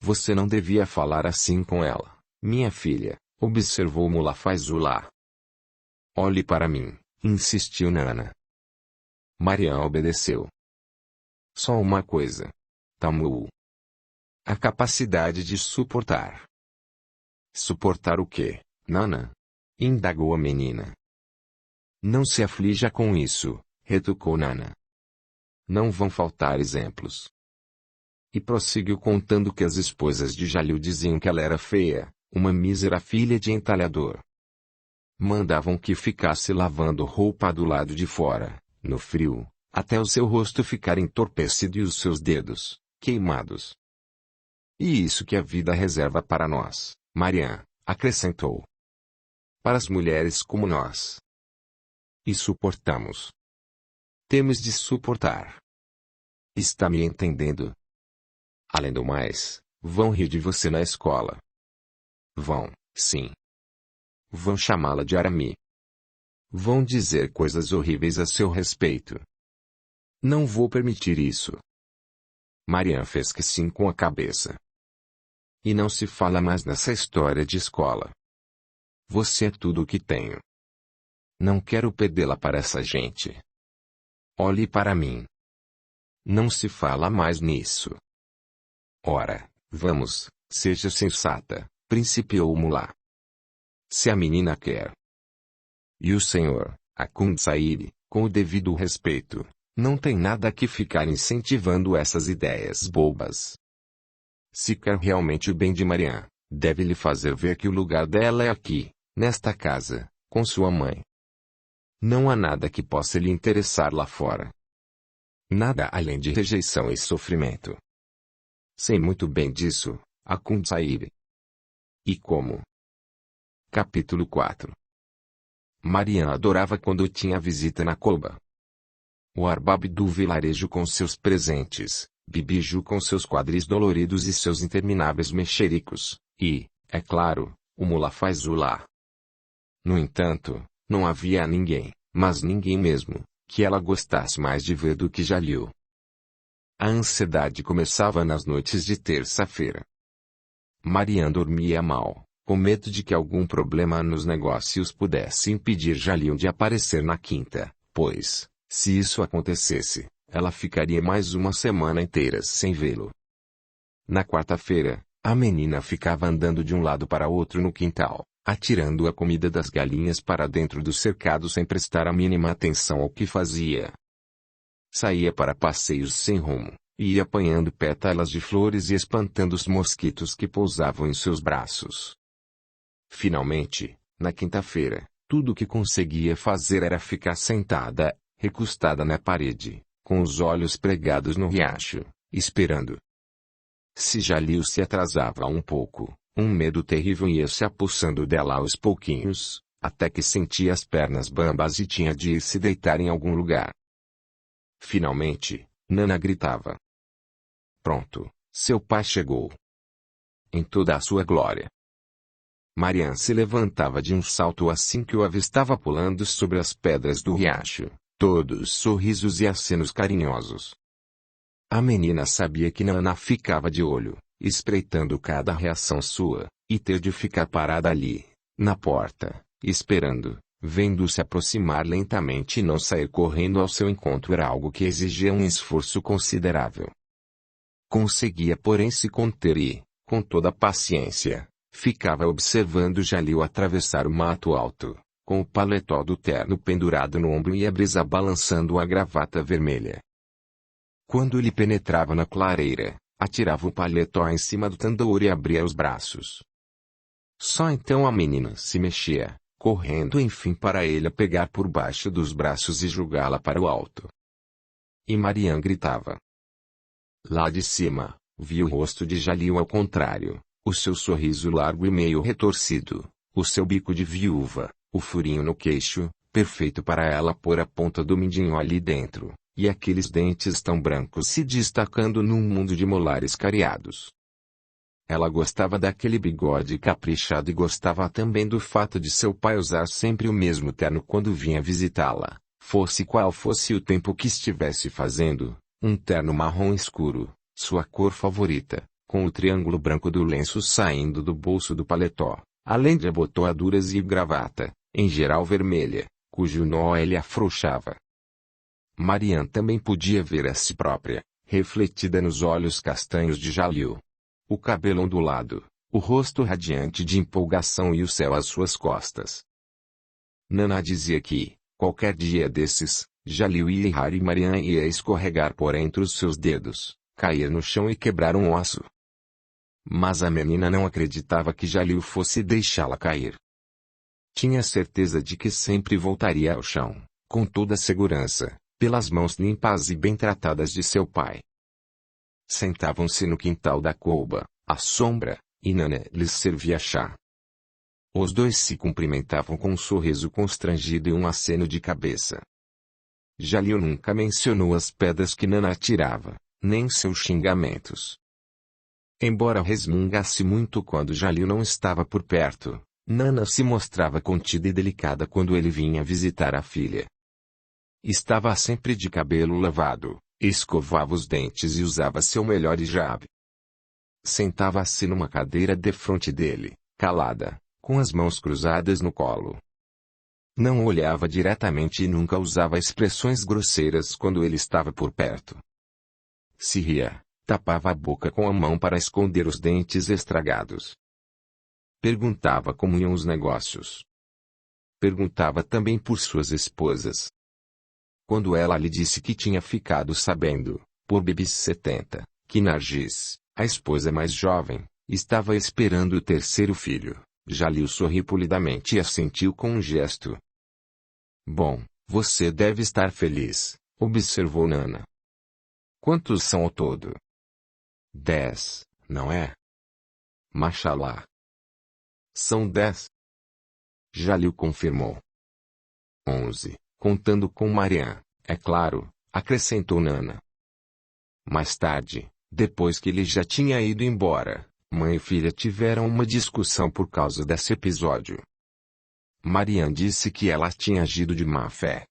Você não devia falar assim com ela, minha filha, observou mulá Faizullah. Olhe para mim, insistiu Nana. Mariam obedeceu. Só uma coisa. Tamu. A capacidade de suportar. Suportar o quê, Nana? Indagou a menina. Não se aflija com isso, retrucou Nana. Não vão faltar exemplos. E prosseguiu contando que as esposas de Jalil diziam que ela era feia, uma mísera filha de entalhador. Mandavam que ficasse lavando roupa do lado de fora, no frio, até o seu rosto ficar entorpecido e os seus dedos, queimados. E isso que a vida reserva para nós, Marian, acrescentou. Para as mulheres como nós. E suportamos. Temos de suportar. Está me entendendo? Além do mais, vão rir de você na escola. Vão, sim. Vão chamá-la de Arami. Vão dizer coisas horríveis a seu respeito. Não vou permitir isso. Marian fez que sim com a cabeça. E não se fala mais nessa história de escola. Você é tudo o que tenho. Não quero perdê-la para essa gente. Olhe para mim. Não se fala mais nisso. Ora, vamos, seja sensata, principiou Mulá. Se a menina quer. E o senhor, Akhund Saib, com o devido respeito, não tem nada que ficar incentivando essas ideias bobas. Se quer realmente o bem de Marian, deve lhe fazer ver que o lugar dela é aqui, nesta casa, com sua mãe. Não há nada que possa lhe interessar lá fora. Nada além de rejeição e sofrimento. Sei muito bem disso, Akhund Saib. E como? Capítulo 4. Marian adorava quando tinha visita na Colba. O arbab do vilarejo com seus presentes, Bibiju com seus quadris doloridos e seus intermináveis mexericos, e, é claro, o mulá Faizullah. No entanto, não havia ninguém, mas ninguém mesmo, que ela gostasse mais de ver do que Jalil. A ansiedade começava nas noites de terça-feira. Marian dormia mal, com medo de que algum problema nos negócios pudesse impedir Jalil de aparecer na quinta, pois, se isso acontecesse, ela ficaria mais uma semana inteira sem vê-lo. Na quarta-feira, a menina ficava andando de um lado para outro no quintal, atirando a comida das galinhas para dentro do cercado sem prestar a mínima atenção ao que fazia. Saía para passeios sem rumo, e ia apanhando pétalas de flores e espantando os mosquitos que pousavam em seus braços. Finalmente, na quinta-feira, tudo o que conseguia fazer era ficar sentada, recostada na parede, com os olhos pregados no riacho, esperando. Se Jalil se atrasava um pouco, um medo terrível ia se apossando dela aos pouquinhos, até que sentia as pernas bambas e tinha de ir se deitar em algum lugar. Finalmente, Nana gritava. Pronto, seu pai chegou. Em toda a sua glória. Marian se levantava de um salto assim que o avistava pulando sobre as pedras do riacho, todos sorrisos e acenos carinhosos. A menina sabia que Nana ficava de olho, espreitando cada reação sua, e ter de ficar parada ali, na porta, esperando, vendo-se aproximar lentamente e não sair correndo ao seu encontro era algo que exigia um esforço considerável. Conseguia porém se conter e, com toda a paciência, ficava observando Jalil atravessar o mato alto, com o paletó do terno pendurado no ombro e a brisa balançando a gravata vermelha. Quando ele penetrava na clareira, atirava o paletó em cima do tandoor e abria os braços. Só então a menina se mexia, correndo enfim para ele pegar por baixo dos braços e jogá-la para o alto. E Marian gritava. Lá de cima, vi o rosto de Jalil ao contrário, o seu sorriso largo e meio retorcido, o seu bico de viúva, o furinho no queixo, perfeito para ela pôr a ponta do mindinho ali dentro, e aqueles dentes tão brancos se destacando num mundo de molares cariados. Ela gostava daquele bigode caprichado e gostava também do fato de seu pai usar sempre o mesmo terno quando vinha visitá-la, fosse qual fosse o tempo que estivesse fazendo, um terno marrom escuro, sua cor favorita, com o triângulo branco do lenço saindo do bolso do paletó, além de abotoaduras e gravata, em geral vermelha, cujo nó ele afrouxava. Marian também podia ver a si própria, refletida nos olhos castanhos de Jalil. O cabelo ondulado, o rosto radiante de empolgação e o céu às suas costas. Nana dizia que, qualquer dia desses, Jalil ia errar e Marian ia escorregar por entre os seus dedos, cair no chão e quebrar um osso. Mas a menina não acreditava que Jalil fosse deixá-la cair. Tinha certeza de que sempre voltaria ao chão, com toda a segurança, pelas mãos limpas e bem tratadas de seu pai. Sentavam-se no quintal da Couba, à sombra, e Nana lhes servia chá. Os dois se cumprimentavam com um sorriso constrangido e um aceno de cabeça. Jalil nunca mencionou as pedras que Nana atirava, nem seus xingamentos. Embora resmungasse muito quando Jalil não estava por perto, Nana se mostrava contida e delicada quando ele vinha visitar a filha. Estava sempre de cabelo lavado, escovava os dentes e usava seu melhor hijab. Sentava-se numa cadeira defronte dele, calada, com as mãos cruzadas no colo. Não olhava diretamente e nunca usava expressões grosseiras quando ele estava por perto. Se ria, tapava a boca com a mão para esconder os dentes estragados. Perguntava como iam os negócios. Perguntava também por suas esposas. Quando ela lhe disse que tinha ficado sabendo, por Bibis 70, que Nargis, a esposa mais jovem, estava esperando o terceiro filho, Jalil sorriu polidamente e assentiu com um gesto. Bom, você deve estar feliz, observou Nana. Quantos são ao todo? 10, não é? Mashallah. São 10. Jalil confirmou. 11, contando com Mariam, é claro, acrescentou Nana. Mais tarde, depois que ele já tinha ido embora, mãe e filha tiveram uma discussão por causa desse episódio. Mariam disse que ela tinha agido de má fé.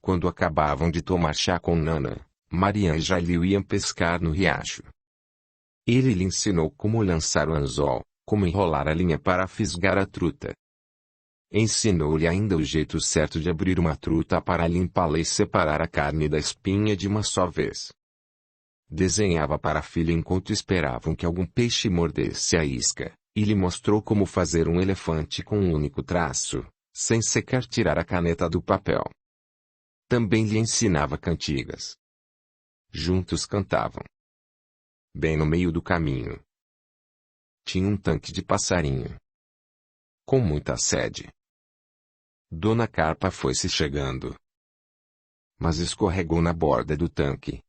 Quando acabavam de tomar chá com Nana, Mariam e Jalil iam pescar no riacho. Ele lhe ensinou como lançar o anzol, como enrolar a linha para fisgar a truta. Ensinou-lhe ainda o jeito certo de abrir uma truta para limpá-la e separar a carne da espinha de uma só vez. Desenhava para a filha enquanto esperavam que algum peixe mordesse a isca, e lhe mostrou como fazer um elefante com um único traço, sem sequer tirar a caneta do papel. Também lhe ensinava cantigas. Juntos cantavam. Bem no meio do caminho, tinha um tanque de passarinho. Com muita sede. Dona Carpa foi-se chegando, mas escorregou na borda do tanque.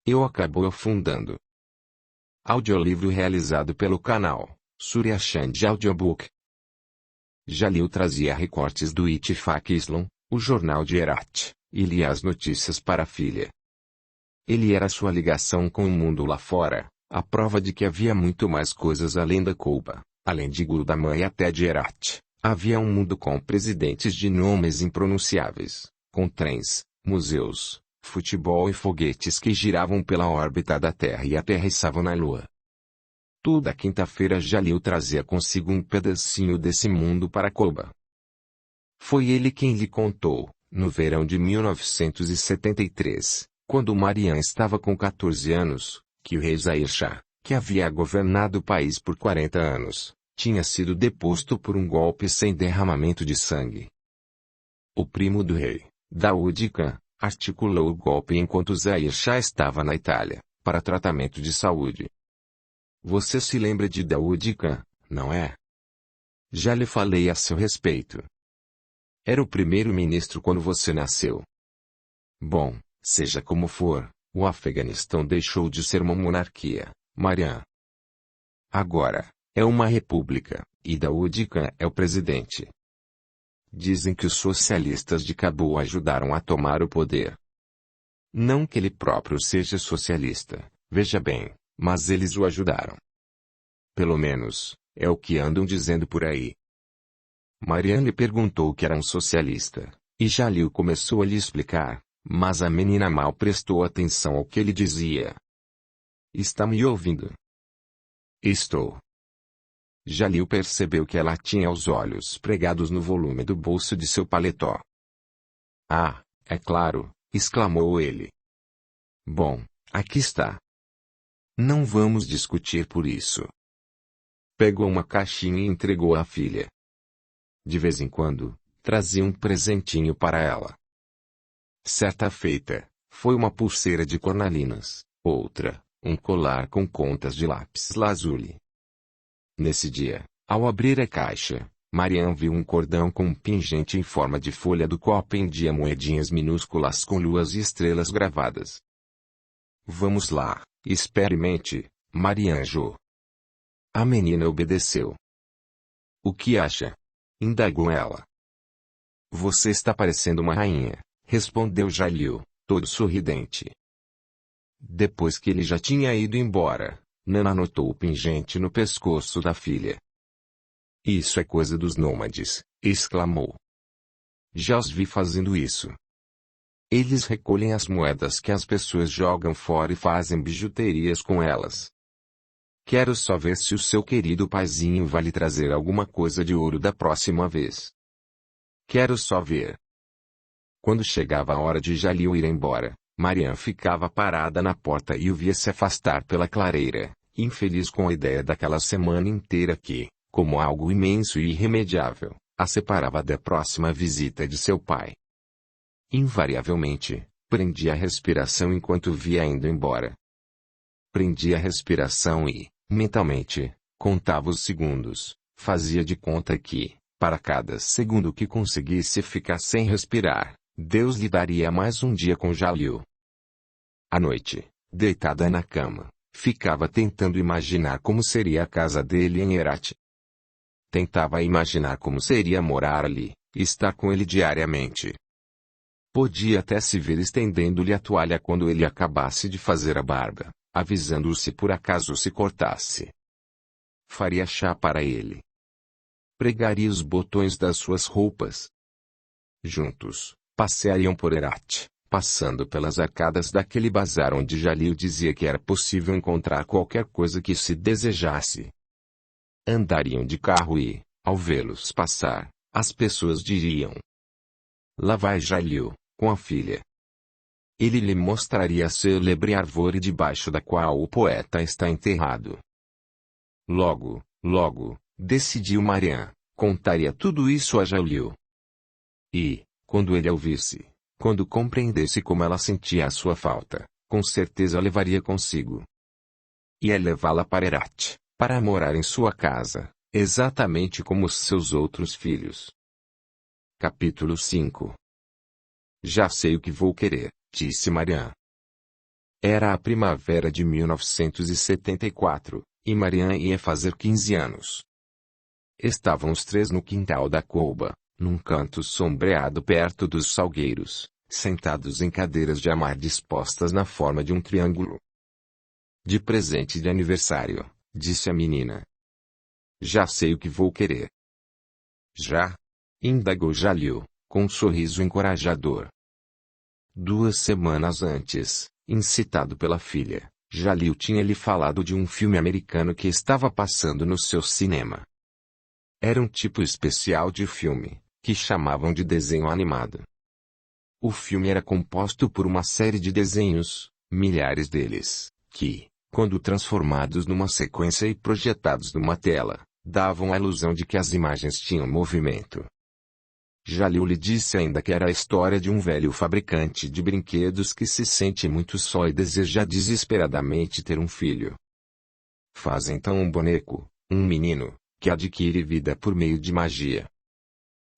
E acabou afundando. Audiolivro realizado pelo canal Surya Chand Audiobook. Jalil trazia recortes do Ittifaq Islam, o jornal de Herat, e lia as notícias para a filha. Ele era sua ligação com o mundo lá fora, a prova de que havia muito mais coisas além da Couba, além de Guldaman e até de Herat. Havia um mundo com presidentes de nomes impronunciáveis, com trens, museus, futebol e foguetes que giravam pela órbita da Terra e aterrissavam na Lua. Toda quinta-feira Jalil trazia consigo um pedacinho desse mundo para Couba. Foi ele quem lhe contou, no verão de 1973, quando Mariam estava com 14 anos, que o rei Zahir Shah, que havia governado o país por 40 anos, tinha sido deposto por um golpe sem derramamento de sangue. O primo do rei, Daoud Khan, articulou o golpe enquanto Zahir Shah estava na Itália, para tratamento de saúde. Você se lembra de Daoud Khan, não é? Já lhe falei a seu respeito. Era o primeiro-ministro quando você nasceu. Bom, seja como for, o Afeganistão deixou de ser uma monarquia, Mariam. Agora, é uma república, e Daoud Khan é o presidente. Dizem que os socialistas de Cabul ajudaram a tomar o poder. Não que ele próprio seja socialista, veja bem, mas eles o ajudaram. Pelo menos, é o que andam dizendo por aí. Mariam lhe perguntou o que era um socialista, e Jalil começou a lhe explicar, mas a menina mal prestou atenção ao que ele dizia. Está me ouvindo? Estou. Jalil percebeu que ela tinha os olhos pregados no volume do bolso de seu paletó. Ah, é claro, exclamou ele. Bom, aqui está. Não vamos discutir por isso. Pegou uma caixinha e entregou à filha. De vez em quando, trazia um presentinho para ela. Certa feita, foi uma pulseira de cornalinas, Outra, um colar com contas de lápis-lazuli. Nesse dia, ao abrir a caixa, Marian viu um cordão com um pingente em forma de folha do qual pendia moedinhas minúsculas com luas e estrelas gravadas. Vamos lá, experimente, Marianjo. A menina obedeceu. O que acha? Indagou ela. Você está parecendo uma rainha, respondeu Jalil, todo sorridente. Depois que ele já tinha ido embora, Nana notou o pingente no pescoço da filha. Isso é coisa dos nômades, exclamou. Já os vi fazendo isso. Eles recolhem as moedas que as pessoas jogam fora e fazem bijuterias com elas. Quero só ver se o seu querido paizinho vai lhe trazer alguma coisa de ouro da próxima vez. Quero só ver. Quando chegava a hora de Jalil ir embora, Marian ficava parada na porta e o via se afastar pela clareira, infeliz com a ideia daquela semana inteira que, como algo imenso e irremediável, a separava da próxima visita de seu pai. Invariavelmente, prendia a respiração enquanto via indo embora. Prendia a respiração e, mentalmente, contava os segundos, fazia de conta que, para cada segundo que conseguisse ficar sem respirar, Deus lhe daria mais um dia com Jalil. À noite, deitada na cama, ficava tentando imaginar como seria a casa dele em Herat. Tentava imaginar como seria morar ali, estar com ele diariamente. Podia até se ver estendendo-lhe a toalha quando ele acabasse de fazer a barba, avisando-o se por acaso se cortasse. Faria chá para ele. Pregaria os botões das suas roupas. Juntos, passeariam por Herat, passando pelas arcadas daquele bazar onde Jalil dizia que era possível encontrar qualquer coisa que se desejasse. Andariam de carro e, ao vê-los passar, as pessoas diriam: lá vai Jalil, com a filha. Ele lhe mostraria a célebre árvore debaixo da qual o poeta está enterrado. Logo, decidiu Marian, contaria tudo isso a Jalil. E, quando ele a ouvisse, quando compreendesse como ela sentia a sua falta, com certeza a levaria consigo. Ia levá-la para Herat, para morar em sua casa, exatamente como os seus outros filhos. Capítulo 5. Já sei o que vou querer, disse Marian. Era a primavera de 1974, e Marian ia fazer 15 anos. Estavam os três no quintal da Couba, num canto sombreado perto dos salgueiros, sentados em cadeiras de amar dispostas na forma de um triângulo. De presente de aniversário, disse a menina. Já sei o que vou querer. Já? Indagou Jalil, com um sorriso encorajador. 2 semanas antes, incitado pela filha, Jalil tinha lhe falado de um filme americano que estava passando no seu cinema. Era um tipo especial de filme, que chamavam de desenho animado. O filme era composto por uma série de desenhos, milhares deles, que, quando transformados numa sequência e projetados numa tela, davam a ilusão de que as imagens tinham movimento. Jalil lhe disse ainda que era a história de um velho fabricante de brinquedos que se sente muito só e deseja desesperadamente ter um filho. Faz então um boneco, um menino, que adquire vida por meio de magia.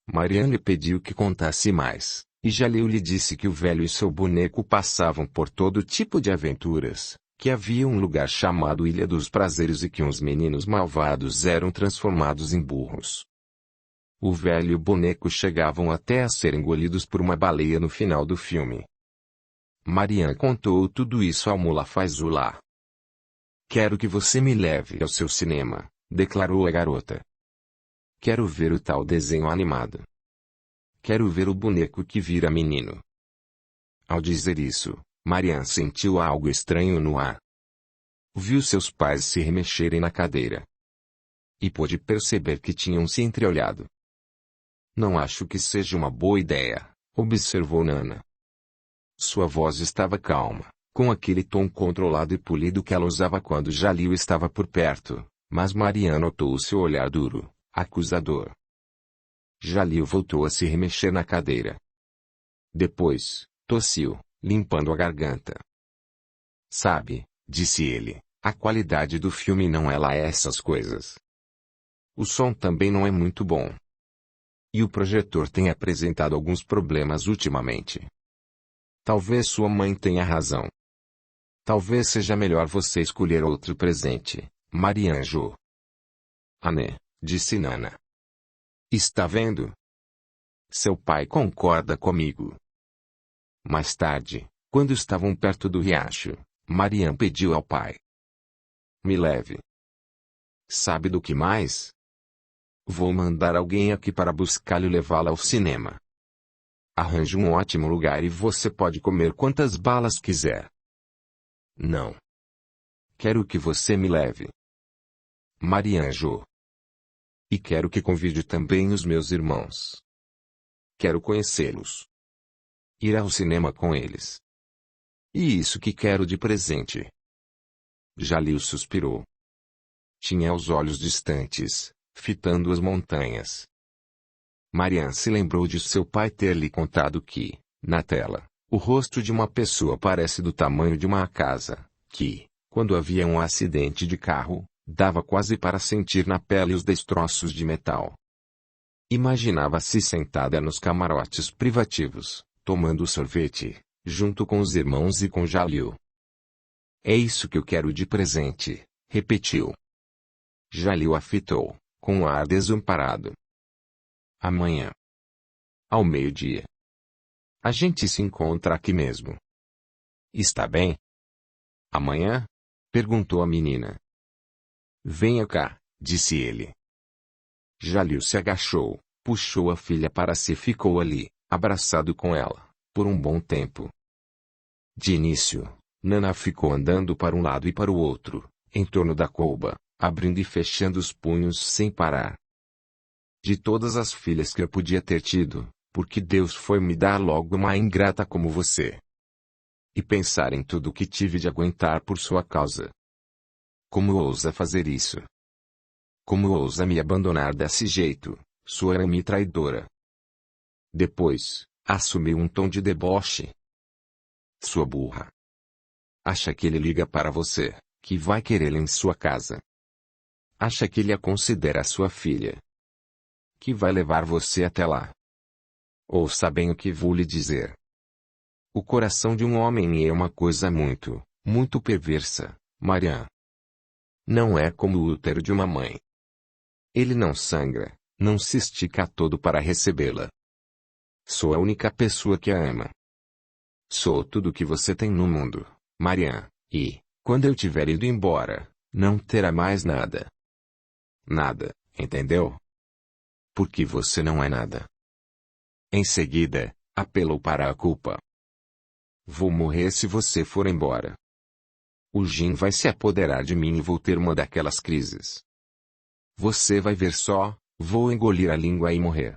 Marian lhe pediu que contasse mais, e Jalil lhe disse que o velho e seu boneco passavam por todo tipo de aventuras, que havia um lugar chamado Ilha dos Prazeres e que uns meninos malvados eram transformados em burros. O velho e o boneco chegavam até a ser engolidos por uma baleia no final do filme. Marian contou tudo isso ao Mullah Faizullah. Quero que você me leve ao seu cinema, declarou a garota. Quero ver o tal desenho animado. Quero ver o boneco que vira menino. Ao dizer isso, Marian sentiu algo estranho no ar. Viu seus pais se remexerem na cadeira. E pôde perceber que tinham se entreolhado. Não acho que seja uma boa ideia, observou Nana. Sua voz estava calma, com aquele tom controlado e polido que ela usava quando Jalil estava por perto, mas Marian notou o seu olhar duro, acusador. Jalil voltou a se remexer na cadeira. Depois, tossiu, limpando a garganta. Sabe, disse ele, a qualidade do filme não é lá essas coisas. O som também não é muito bom. E o projetor tem apresentado alguns problemas ultimamente. Talvez sua mãe tenha razão. Talvez seja melhor você escolher outro presente, Marianjo. Ah, né, disse Nana. Está vendo? Seu pai concorda comigo. Mais tarde, quando estavam perto do riacho, Marian pediu ao pai. Me leve. Sabe do que mais? Vou mandar alguém aqui para buscá-lo e levá-lo ao cinema. Arranje um ótimo lugar e você pode comer quantas balas quiser. Não. Quero que você me leve. Marianjo. E quero que convide também os meus irmãos. Quero conhecê-los. Ir ao cinema com eles. E isso que quero de presente. Jalil suspirou. Tinha os olhos distantes, fitando as montanhas. Marian se lembrou de seu pai ter lhe contado que, na tela, o rosto de uma pessoa parece do tamanho de uma casa, que, quando havia um acidente de carro, dava quase para sentir na pele os destroços de metal. Imaginava-se sentada nos camarotes privativos, tomando sorvete, junto com os irmãos e com Jalil. É isso que eu quero de presente, repetiu. Jalil a fitou, com um ar desamparado. Amanhã. Ao meio-dia. A gente se encontra aqui mesmo. Está bem? Amanhã? Perguntou a menina. Venha cá, disse ele. Jalil se agachou, puxou a filha para si e ficou ali, abraçado com ela, por um bom tempo. De início, Nana ficou andando para um lado e para o outro, em torno da colba, abrindo e fechando os punhos sem parar. De todas as filhas que eu podia ter tido, porque Deus foi me dar logo uma ingrata como você. E pensar em tudo o que tive de aguentar por sua causa. Como ousa fazer isso? Como ousa me abandonar desse jeito, sua arame traidora? Depois, assumiu um tom de deboche. Sua burra. Acha que ele liga para você, que vai querê-la em sua casa? Acha que ele a considera sua filha? Que vai levar você até lá? Ouça bem o que vou lhe dizer. O coração de um homem é uma coisa muito, muito perversa, Marian. Não é como o útero de uma mãe. Ele não sangra, não se estica todo para recebê-la. Sou a única pessoa que a ama. Sou tudo o que você tem no mundo, Marian, e, quando eu tiver ido embora, não terá mais nada. Nada, entendeu? Porque você não é nada. Em seguida, apelou para a culpa. Vou morrer se você for embora. O Jin vai se apoderar de mim e vou ter uma daquelas crises. Você vai ver só, vou engolir a língua e morrer.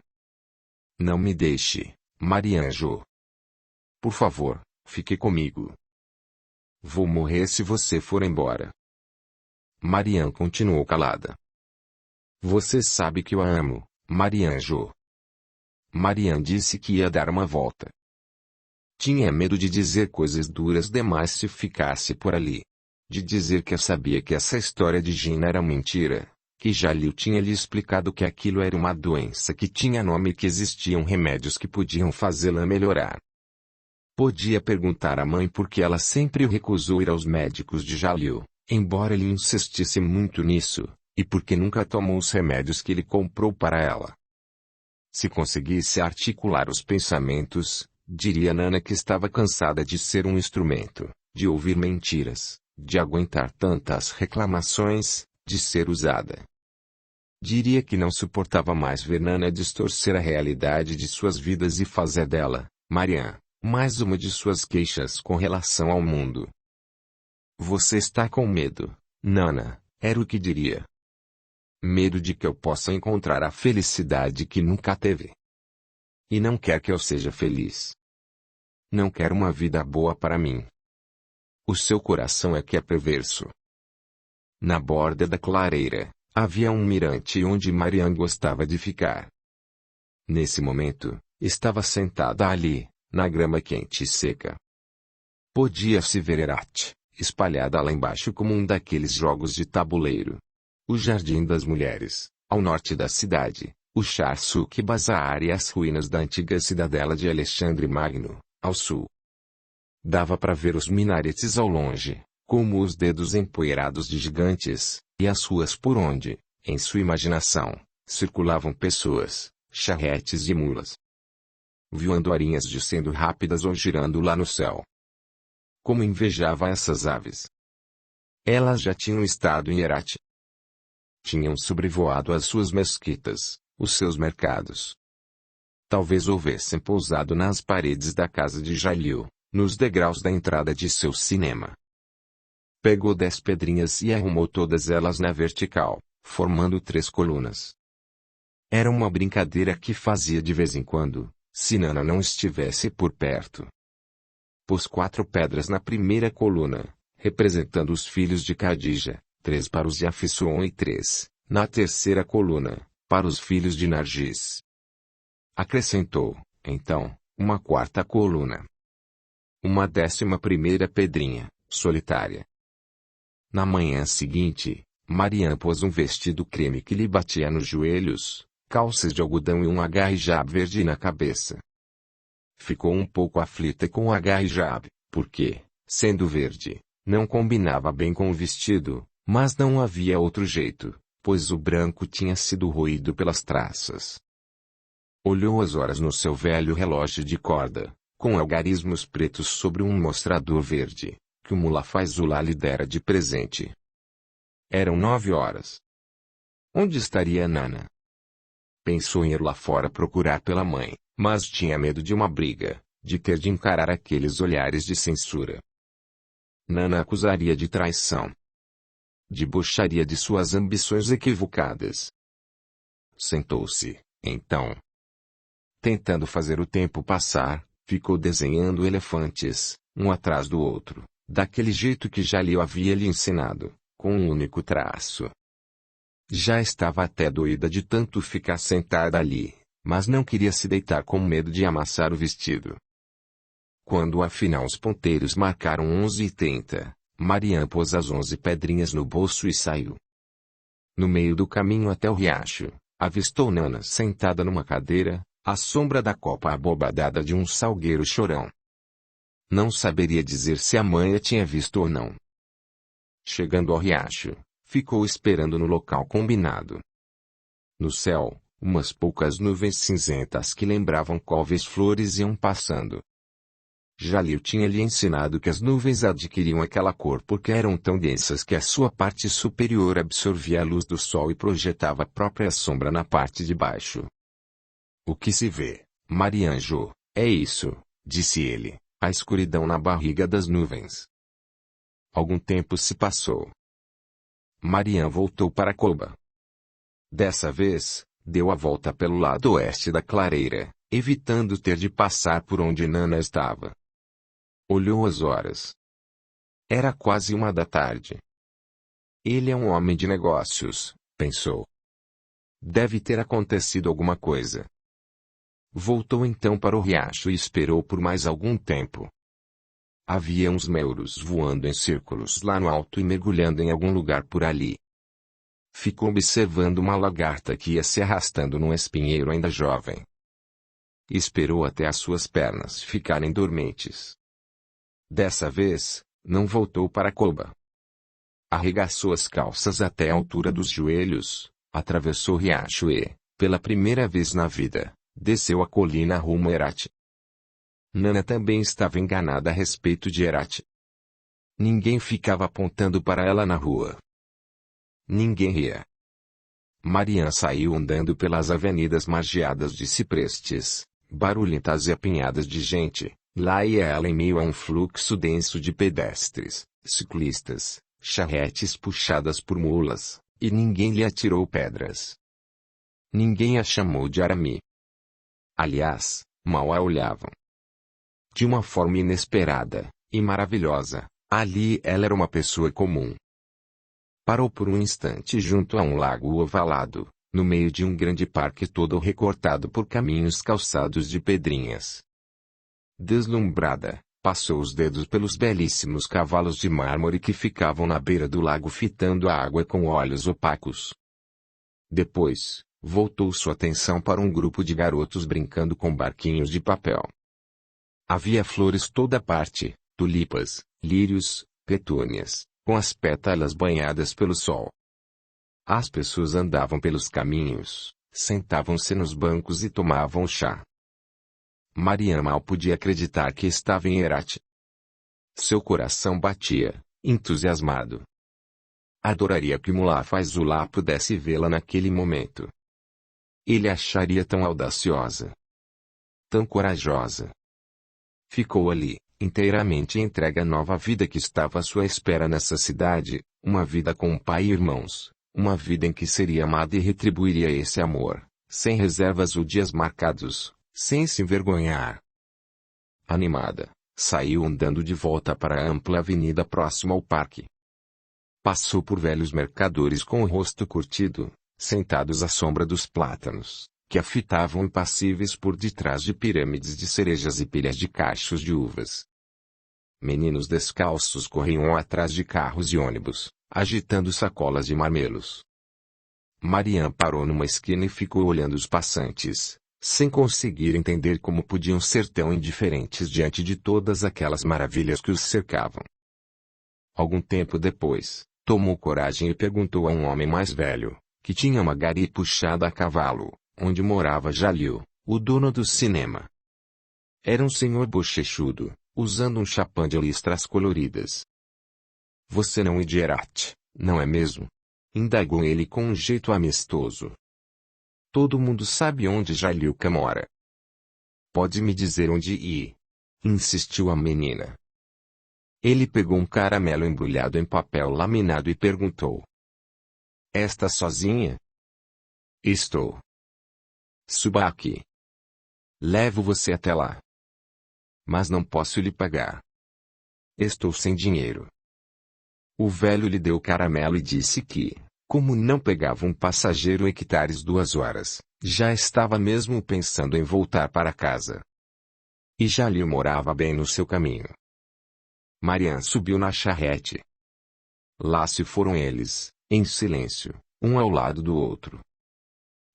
Não me deixe, Marianjo. Por favor, fique comigo. Vou morrer se você for embora. Marian continuou calada. Você sabe que eu a amo, Marianjo. Marian disse que ia dar uma volta. Tinha medo de dizer coisas duras demais se ficasse por ali. De dizer que sabia que essa história de Gina era mentira, que Jalil tinha lhe explicado que aquilo era uma doença que tinha nome e que existiam remédios que podiam fazê-la melhorar. Podia perguntar à mãe por que ela sempre recusou ir aos médicos de Jalil, embora ele insistisse muito nisso, e por que nunca tomou os remédios que ele comprou para ela. Se conseguisse articular os pensamentos, diria Nana que estava cansada de ser um instrumento, de ouvir mentiras, de aguentar tantas reclamações, de ser usada. Diria que não suportava mais ver Nana distorcer a realidade de suas vidas e fazer dela, Marian, mais uma de suas queixas com relação ao mundo. Você está com medo, Nana, era o que diria. Medo de que eu possa encontrar a felicidade que nunca teve. E não quer que eu seja feliz. Não quer uma vida boa para mim. O seu coração é que é perverso. Na borda da clareira, havia um mirante onde Marian gostava de ficar. Nesse momento, estava sentada ali, na grama quente e seca. Podia-se ver Herat, espalhada lá embaixo como um daqueles jogos de tabuleiro. O Jardim das Mulheres, ao norte da cidade, o Charsuk Bazar e as ruínas da antiga cidadela de Alexandre Magno, ao sul. Dava para ver os minaretes ao longe, como os dedos empoeirados de gigantes, e as ruas por onde, em sua imaginação, circulavam pessoas, charretes e mulas. Viu andorinhas descendo rápidas ou girando lá no céu. Como invejava essas aves! Elas já tinham estado em Herat. Tinham sobrevoado as suas mesquitas, os seus mercados. Talvez houvessem pousado nas paredes da casa de Jalil, nos degraus da entrada de seu cinema. Pegou 10 pedrinhas e arrumou todas elas na vertical, formando 3 colunas. Era uma brincadeira que fazia de vez em quando, se Nana não estivesse por perto. Pôs 4 pedras na primeira coluna, representando os filhos de Khadija, 3 para os de Afissuon e 3, na terceira coluna, para os filhos de Nargis. Acrescentou, então, uma 4ª coluna. Uma 11ª pedrinha, solitária. Na manhã seguinte, Mariam pôs um vestido creme que lhe batia nos joelhos, calças de algodão e um hijab verde na cabeça. Ficou um pouco aflita com o hijab, porque, sendo verde, não combinava bem com o vestido, mas não havia outro jeito, pois o branco tinha sido roído pelas traças. Olhou as horas no seu velho relógio de corda, com algarismos pretos sobre um mostrador verde, que o Mullah Faizullah lhe dera de presente. Eram 9 horas. Onde estaria Nana? Pensou em ir lá fora procurar pela mãe, mas tinha medo de uma briga, de ter de encarar aqueles olhares de censura. Nana acusaria de traição. Debocharia de suas ambições equivocadas. Sentou-se, então. Tentando fazer o tempo passar, ficou desenhando elefantes, um atrás do outro, daquele jeito que Jalil havia lhe ensinado, com um único traço. Já estava até doída de tanto ficar sentada ali, mas não queria se deitar com medo de amassar o vestido. Quando afinal os ponteiros marcaram 11h30, Mariam pôs as 11 pedrinhas no bolso e saiu. No meio do caminho até o riacho, avistou Nana sentada numa cadeira, à sombra da copa abobadada de um salgueiro chorão. Não saberia dizer se a mãe a tinha visto ou não. Chegando ao riacho, ficou esperando no local combinado. No céu, umas poucas nuvens cinzentas que lembravam couves-flores iam passando. Jalil tinha lhe ensinado que as nuvens adquiriam aquela cor porque eram tão densas que a sua parte superior absorvia a luz do sol e projetava a própria sombra na parte de baixo. O que se vê, Marianjo, é isso, disse ele, a escuridão na barriga das nuvens. Algum tempo se passou. Mariam voltou para Koba. Dessa vez, deu a volta pelo lado oeste da clareira, evitando ter de passar por onde Nana estava. Olhou as horas. Era quase 1 da tarde. Ele é um homem de negócios, pensou. Deve ter acontecido alguma coisa. Voltou então para o riacho e esperou por mais algum tempo. Havia uns meuros voando em círculos lá no alto e mergulhando em algum lugar por ali. Ficou observando uma lagarta que ia se arrastando num espinheiro ainda jovem. Esperou até as suas pernas ficarem dormentes. Dessa vez, não voltou para Koba. Arregaçou as calças até a altura dos joelhos, atravessou o riacho e, pela primeira vez na vida, desceu a colina rumo a Herat. Nana também estava enganada a respeito de Herat. Ninguém ficava apontando para ela na rua. Ninguém ria. Mariam saiu andando pelas avenidas margeadas de ciprestes, barulhentas e apinhadas de gente, lá ia ela em meio a um fluxo denso de pedestres, ciclistas, charretes puxadas por mulas, e ninguém lhe atirou pedras. Ninguém a chamou de Arami. Aliás, mal a olhavam. De uma forma inesperada, e maravilhosa, ali ela era uma pessoa comum. Parou por um instante junto a um lago ovalado, no meio de um grande parque todo recortado por caminhos calçados de pedrinhas. Deslumbrada, Passou os dedos pelos belíssimos cavalos de mármore que ficavam na beira do lago fitando a água com olhos opacos. Depois, voltou sua atenção para um grupo de garotos brincando com barquinhos de papel. Havia flores toda parte, tulipas, lírios, petúnias, com as pétalas banhadas pelo sol. As pessoas andavam pelos caminhos, sentavam-se nos bancos e tomavam chá. Mariana mal podia acreditar que estava em Herat. Seu coração batia, entusiasmado. Adoraria que Mullah Faisullah pudesse vê-la naquele momento. Ele a acharia tão audaciosa, tão corajosa. Ficou ali, inteiramente entregue à nova vida que estava à sua espera nessa cidade, uma vida com pai e irmãos, uma vida em que seria amada e retribuiria esse amor, sem reservas ou dias marcados, sem se envergonhar. Animada, saiu andando de volta para a ampla avenida próxima ao parque. Passou por velhos mercadores com o rosto curtido, sentados à sombra dos plátanos, que a fitavam impassíveis por detrás de pirâmides de cerejas e pilhas de cachos de uvas. Meninos descalços corriam atrás de carros e ônibus, agitando sacolas de marmelos. Mariana parou numa esquina e ficou olhando os passantes, sem conseguir entender como podiam ser tão indiferentes diante de todas aquelas maravilhas que os cercavam. Algum tempo depois, tomou coragem e perguntou a um homem mais velho, que tinha uma gari puxada a cavalo, onde morava Jalil, o dono do cinema. Era um senhor bochechudo, usando um chapéu de listras coloridas. Você não é de Herat, não é mesmo? Indagou ele com um jeito amistoso. Todo mundo sabe onde Jalilka mora. Pode me dizer onde ir? Insistiu a menina. Ele pegou um caramelo embrulhado em papel laminado e perguntou. Está sozinha? Estou. Suba aqui. Levo você até lá. Mas não posso lhe pagar. Estou sem dinheiro. O velho lhe deu o caramelo e disse que, como não pegava um passageiro em hectares 2 horas, já estava mesmo pensando em voltar para casa. E Jalil morava bem no seu caminho. Mariana subiu na charrete. Lá se foram eles, em silêncio, um ao lado do outro.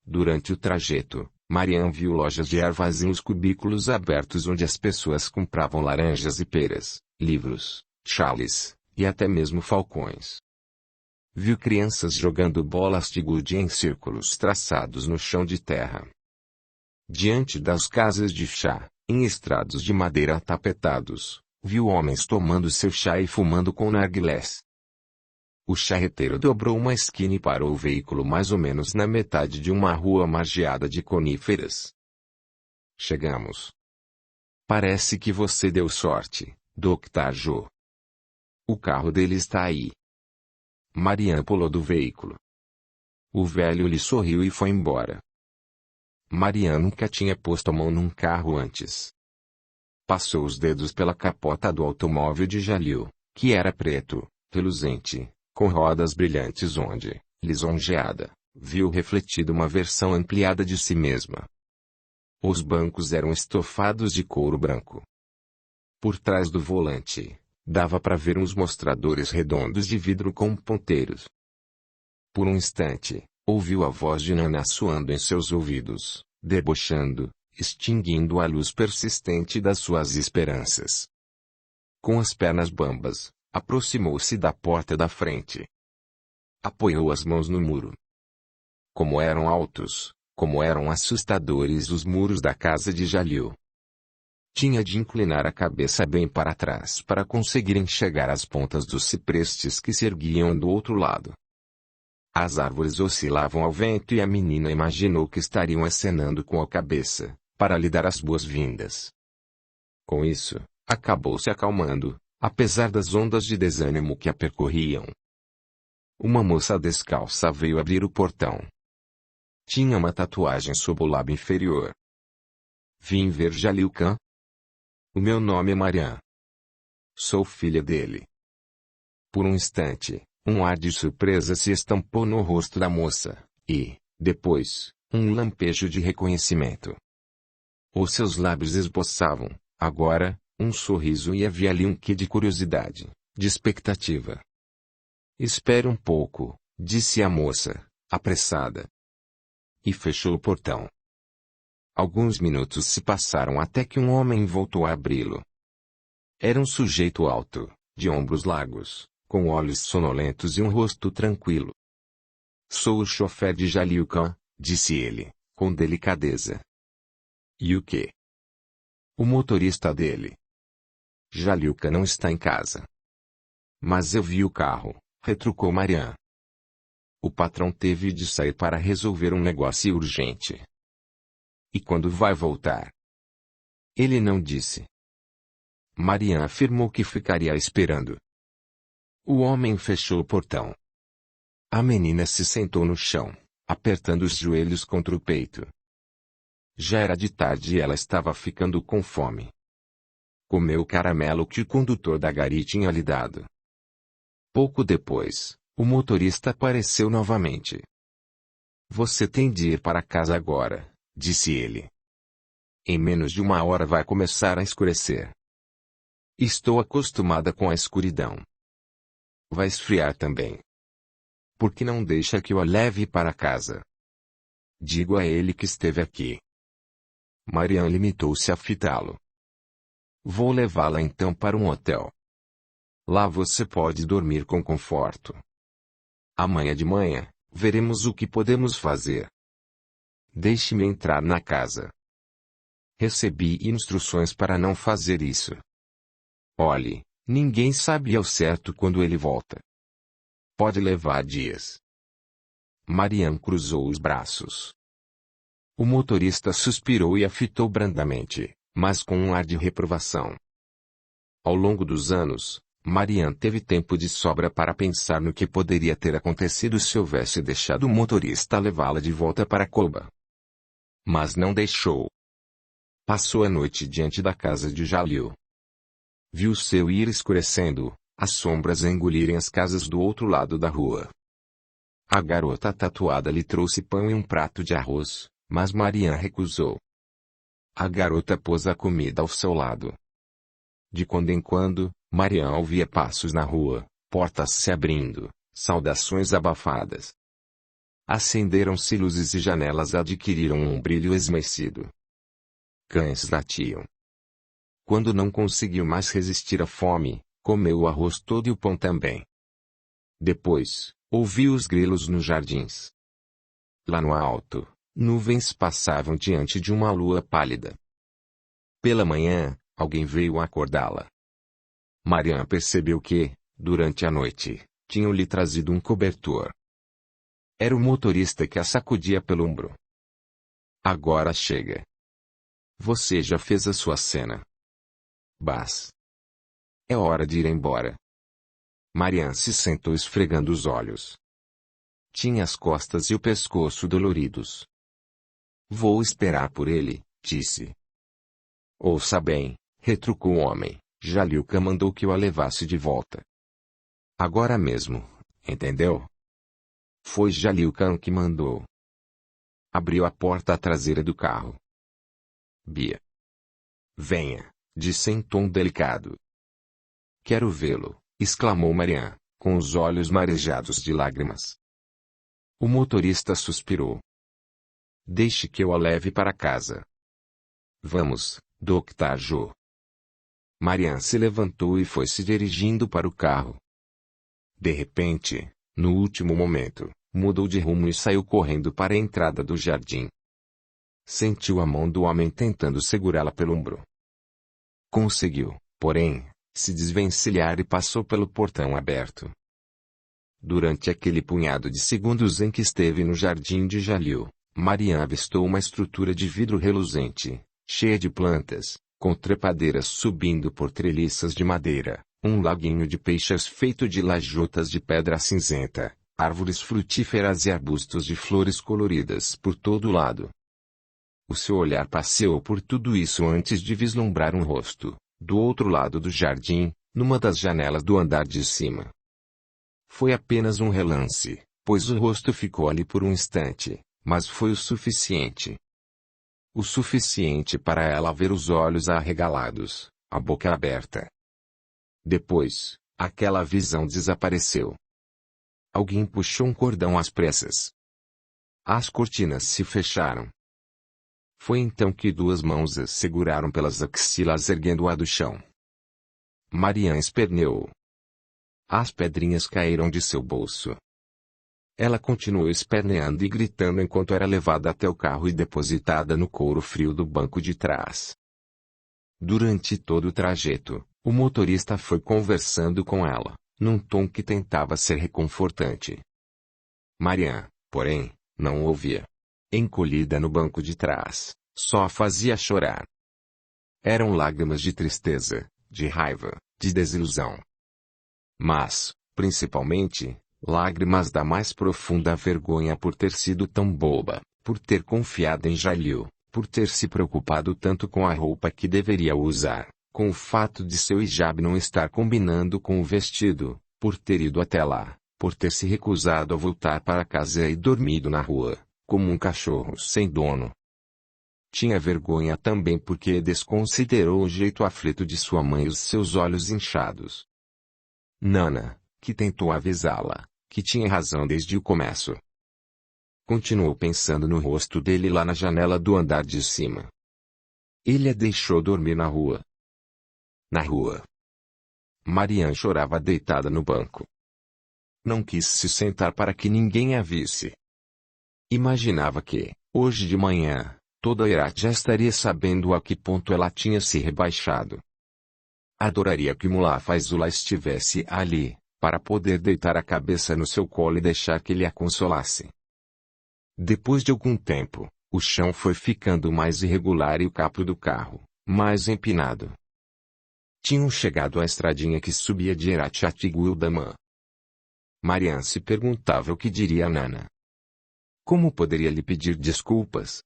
Durante o trajeto, Mariana viu lojas de ervas e uns cubículos abertos onde as pessoas compravam laranjas e peras, livros, chales, e até mesmo falcões. Viu crianças jogando bolas de gude em círculos traçados no chão de terra. Diante das casas de chá, em estrados de madeira tapetados, viu homens tomando seu chá e fumando com narguilés. O charreteiro dobrou uma esquina e parou o veículo mais ou menos na metade de uma rua margeada de coníferas. Chegamos. Parece que você deu sorte, Dr. Joe. O carro dele está aí. Mariana pulou do veículo. O velho lhe sorriu e foi embora. Mariana nunca tinha posto a mão num carro antes. Passou os dedos pela capota do automóvel de Jalil, que era preto, reluzente, com rodas brilhantes onde, lisonjeada, viu refletida uma versão ampliada de si mesma. Os bancos eram estofados de couro branco. Por trás do volante, dava para ver uns mostradores redondos de vidro com ponteiros. Por um instante, ouviu a voz de Nana soando em seus ouvidos, debochando, extinguindo a luz persistente das suas esperanças. Com as pernas bambas, aproximou-se da porta da frente. Apoiou as mãos no muro. Como eram altos, como eram assustadores os muros da casa de Jalil. Tinha de inclinar a cabeça bem para trás para conseguir enxergar as pontas dos ciprestes que se erguiam do outro lado. As árvores oscilavam ao vento e a menina imaginou que estariam acenando com a cabeça, para lhe dar as boas-vindas. Com isso, acabou se acalmando, apesar das ondas de desânimo que a percorriam. Uma moça descalça veio abrir o portão. Tinha uma tatuagem sob o lábio inferior. Vim ver Jalil Khan. O meu nome é Mariana. Sou filha dele. Por um instante, um ar de surpresa se estampou no rosto da moça, e, depois, um lampejo de reconhecimento. Os seus lábios esboçavam, agora, Um sorriso e havia ali um quê de curiosidade, de expectativa. Espere um pouco, disse a moça, apressada. E fechou o portão. Alguns minutos se passaram até que um homem voltou a abri-lo. Era um sujeito alto, de ombros largos, com olhos sonolentos e um rosto tranquilo. Sou o chofer de Jalil Khan, disse ele, com delicadeza. E o quê? O motorista dele. Jalil Khan não está em casa. Mas eu vi o carro, retrucou Marian. O patrão teve de sair para resolver um negócio urgente. E quando vai voltar? Ele não disse. Marian afirmou que ficaria esperando. O homem fechou o portão. A menina se sentou no chão, apertando os joelhos contra o peito. Já era de tarde e ela estava ficando com fome. Comeu o caramelo que o condutor da gari tinha lhe dado. Pouco depois, o motorista apareceu novamente. Você tem de ir para casa agora, disse ele. Em menos de 1 hora vai começar a escurecer. Estou acostumada com a escuridão. Vai esfriar também. Por que não deixa que eu a leve para casa? Digo a ele que esteve aqui. Marian limitou-se a fitá-lo. Vou levá-la então para um hotel. Lá você pode dormir com conforto. Amanhã de manhã, veremos o que podemos fazer. Deixe-me entrar na casa. Recebi instruções para não fazer isso. Olhe, ninguém sabe ao certo quando ele volta. Pode levar dias. Marian cruzou os braços. O motorista suspirou e a fitou brandamente, mas com um ar de reprovação. Ao longo dos anos, Marian teve tempo de sobra para pensar no que poderia ter acontecido se houvesse deixado o motorista levá-la de volta para Koba. Mas não deixou. Passou a noite diante da casa de Jalil. Viu o céu ir escurecendo, as sombras engolirem as casas do outro lado da rua. A garota tatuada lhe trouxe pão e um prato de arroz, mas Marian recusou. A garota pôs a comida ao seu lado. De quando em quando, Marian ouvia passos na rua, portas se abrindo, saudações abafadas. Acenderam-se luzes e janelas adquiriram um brilho esmaecido. Cães latiam. Quando não conseguiu mais resistir à fome, comeu o arroz todo e o pão também. Depois, ouviu os grilos nos jardins. Lá no alto, nuvens passavam diante de uma lua pálida. Pela manhã, alguém veio acordá-la. Marian percebeu que, durante a noite, tinham-lhe trazido um cobertor. Era o motorista que a sacudia pelo ombro. Agora chega. Você já fez a sua cena. Bas. É hora de ir embora. Marian se sentou esfregando os olhos. Tinha as costas e o pescoço doloridos. Vou esperar por ele, disse. Ouça bem, retrucou o homem. Jalil Khan mandou que eu a levasse de volta. Agora mesmo, entendeu? Foi Jalil Khan que mandou. Abriu a porta traseira do carro. Bia. Venha, disse em tom delicado. Quero vê-lo, exclamou Marian, com os olhos marejados de lágrimas. O motorista suspirou. Deixe que eu a leve para casa. Vamos, Dr. Joe. Marian se levantou e foi se dirigindo para o carro. De repente, no último momento, mudou de rumo e saiu correndo para a entrada do jardim. Sentiu a mão do homem tentando segurá-la pelo ombro. Conseguiu, porém, se desvencilhar e passou pelo portão aberto. Durante aquele punhado de segundos em que esteve no jardim de Jalil, Marian avistou uma estrutura de vidro reluzente, cheia de plantas, com trepadeiras subindo por treliças de madeira, um laguinho de peixes feito de lajotas de pedra cinzenta, árvores frutíferas e arbustos de flores coloridas por todo lado. O seu olhar passeou por tudo isso antes de vislumbrar um rosto, do outro lado do jardim, numa das janelas do andar de cima. Foi apenas um relance, pois o rosto ficou ali por um instante, mas foi o suficiente. O suficiente para ela ver os olhos arregalados, a boca aberta. Depois, aquela visão desapareceu. Alguém puxou um cordão às pressas. As cortinas se fecharam. Foi então que duas mãos a seguraram pelas axilas, erguendo-a do chão. Marianne esperneou. As pedrinhas caíram de seu bolso. Ela continuou esperneando e gritando enquanto era levada até o carro e depositada no couro frio do banco de trás. Durante todo o trajeto, o motorista foi conversando com ela, num tom que tentava ser reconfortante. Marianne, porém, não ouvia. Encolhida no banco de trás, só a fazia chorar. Eram lágrimas de tristeza, de raiva, de desilusão. Mas, principalmente, lágrimas da mais profunda vergonha por ter sido tão boba, por ter confiado em Jalil, por ter se preocupado tanto com a roupa que deveria usar, com o fato de seu hijab não estar combinando com o vestido, por ter ido até lá, por ter se recusado a voltar para casa e dormido na rua, como um cachorro sem dono. Tinha vergonha também porque desconsiderou o jeito aflito de sua mãe e os seus olhos inchados. Nana, que tentou avisá-la, que tinha razão desde o começo. Continuou pensando no rosto dele lá na janela do andar de cima. Ele a deixou dormir na rua. Na rua. Marianne chorava deitada no banco. Não quis se sentar para que ninguém a visse. Imaginava que, hoje de manhã, toda Herat já estaria sabendo a que ponto ela tinha se rebaixado. Adoraria que Mullah Faizullah estivesse ali, para poder deitar a cabeça no seu colo e deixar que ele a consolasse. Depois de algum tempo, o chão foi ficando mais irregular e o capô do carro, mais empinado. Tinham chegado à estradinha que subia de Herat a Tiguildamã. Marianne se perguntava o que diria a Nana. Como poderia lhe pedir desculpas?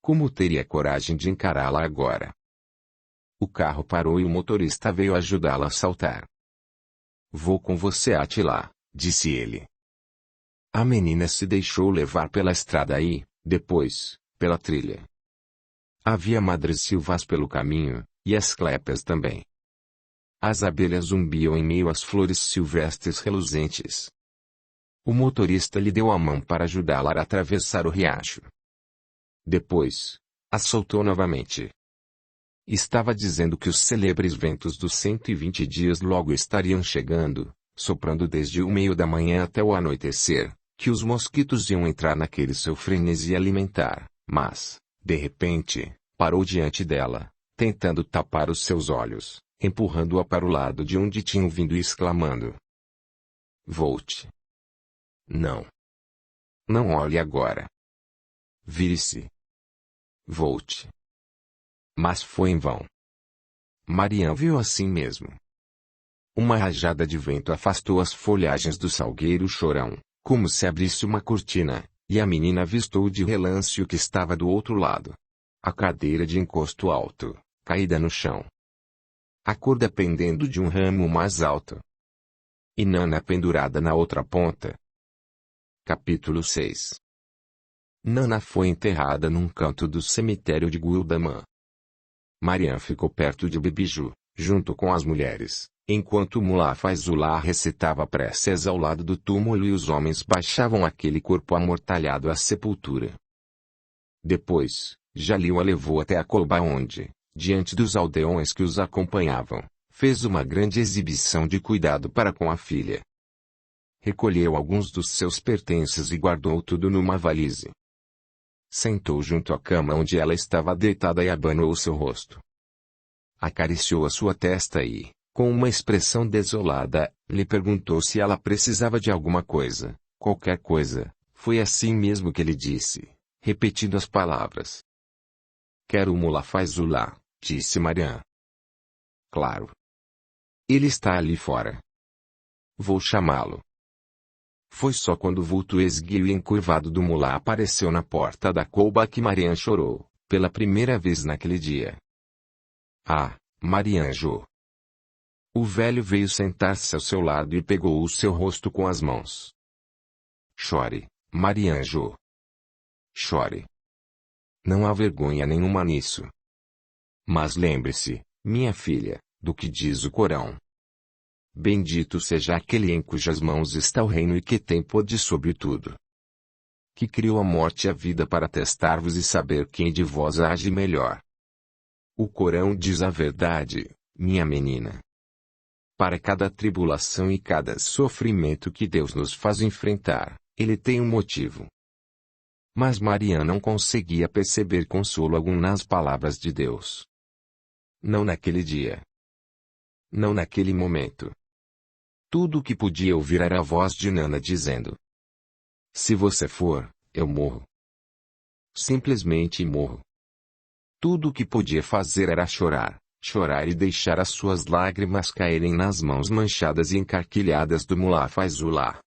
Como teria coragem de encará-la agora? O carro parou e o motorista veio ajudá-la a saltar. Vou com você, Atila, disse ele. A menina se deixou levar pela estrada e, depois, pela trilha. Havia madressilvas pelo caminho, e as clépias também. As abelhas zumbiam em meio às flores silvestres reluzentes. O motorista lhe deu a mão para ajudá-la a atravessar o riacho. Depois, a soltou novamente. Estava dizendo que os célebres ventos dos 120 dias logo estariam chegando, soprando desde o meio da manhã até o anoitecer, que os mosquitos iam entrar naquele seu frenesi alimentar, mas, de repente, parou diante dela, tentando tapar os seus olhos, empurrando-a para o lado de onde tinham vindo e exclamando: Volte. Não. Não olhe agora. Vire-se. Volte. Mas foi em vão. Marianne viu assim mesmo. Uma rajada de vento afastou as folhagens do salgueiro chorão, como se abrisse uma cortina, e a menina avistou de relance o que estava do outro lado. A cadeira de encosto alto, caída no chão. A corda pendendo de um ramo mais alto. E Nana pendurada na outra ponta. Capítulo 6. Nana foi enterrada num canto do cemitério de Guildamã. Marianne ficou perto de Bibiju, junto com as mulheres, enquanto Mullah Faizullah recitava preces ao lado do túmulo e os homens baixavam aquele corpo amortalhado à sepultura. Depois, Jalil a levou até a colba onde, diante dos aldeões que os acompanhavam, fez uma grande exibição de cuidado para com a filha. Recolheu alguns dos seus pertences e guardou tudo numa valise. Sentou junto à cama onde ela estava deitada e abanou seu rosto. Acariciou a sua testa e, com uma expressão desolada, lhe perguntou se ela precisava de alguma coisa, qualquer coisa. Foi assim mesmo que ele disse, repetindo as palavras. Quero o Mullah Faizullah, disse Marianne. Claro. Ele está ali fora. Vou chamá-lo. Foi só quando o vulto esguio e encurvado do mulá apareceu na porta da colba que Marianne chorou, pela primeira vez naquele dia. Ah, Marianne chorou. O velho veio sentar-se ao seu lado e pegou o seu rosto com as mãos. Chore, Marianne chorou. Chore. Não há vergonha nenhuma nisso. Mas lembre-se, Minha filha, do que diz o Corão? Bendito seja aquele em cujas mãos está o reino e que tem poder sobre tudo. Que criou a morte e a vida para testar-vos e saber quem de vós age melhor. O Corão diz a verdade, minha menina. Para cada tribulação e cada sofrimento que Deus nos faz enfrentar, Ele tem um motivo. Mas Maria não conseguia perceber consolo algum nas palavras de Deus. Não naquele dia. Não naquele momento. Tudo o que podia ouvir era a voz de Nana dizendo: se você for, eu morro. Simplesmente morro. Tudo o que podia fazer era chorar, chorar e deixar as suas lágrimas caírem nas mãos manchadas e encarquilhadas do mulá Faizullah.